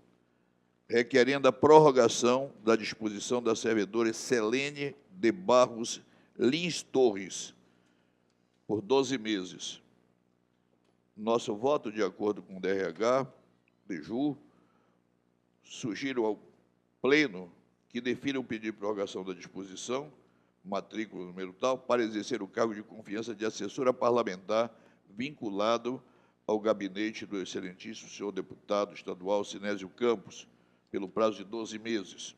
requerendo a prorrogação da disposição da servidora Selene de Barros Lins Torres por 12 meses. Nosso voto, de acordo com o DRH, DEJU, sugiro ao Pleno que defina o pedido de prorrogação da disposição, matrícula número tal, para exercer o cargo de confiança de assessora parlamentar vinculado ao gabinete do excelentíssimo senhor deputado estadual Sinésio Campos, pelo prazo de 12 meses.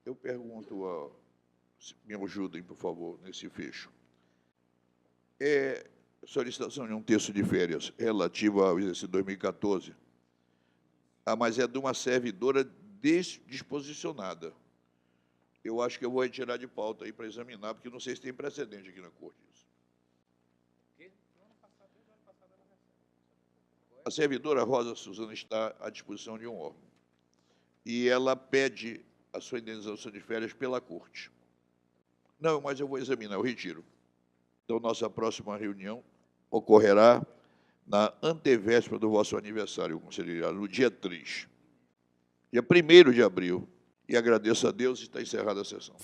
Eu pergunto, me ajudem, por favor, nesse fecho. É solicitação de um terço de férias relativo ao exercício 2014, mas é de uma servidora desdisposicionada. Eu acho que eu vou retirar de pauta aí para examinar, porque não sei se tem precedente aqui na Corte isso. A servidora Rosa Suzana está à disposição de um órgão e ela pede a sua indenização de férias pela Corte. Não, mas eu vou examinar, eu retiro. Então, nossa próxima reunião ocorrerá na antevéspera do vosso aniversário, conselheiro, no dia 3, dia 1º de abril. E agradeço a Deus e está encerrada a sessão.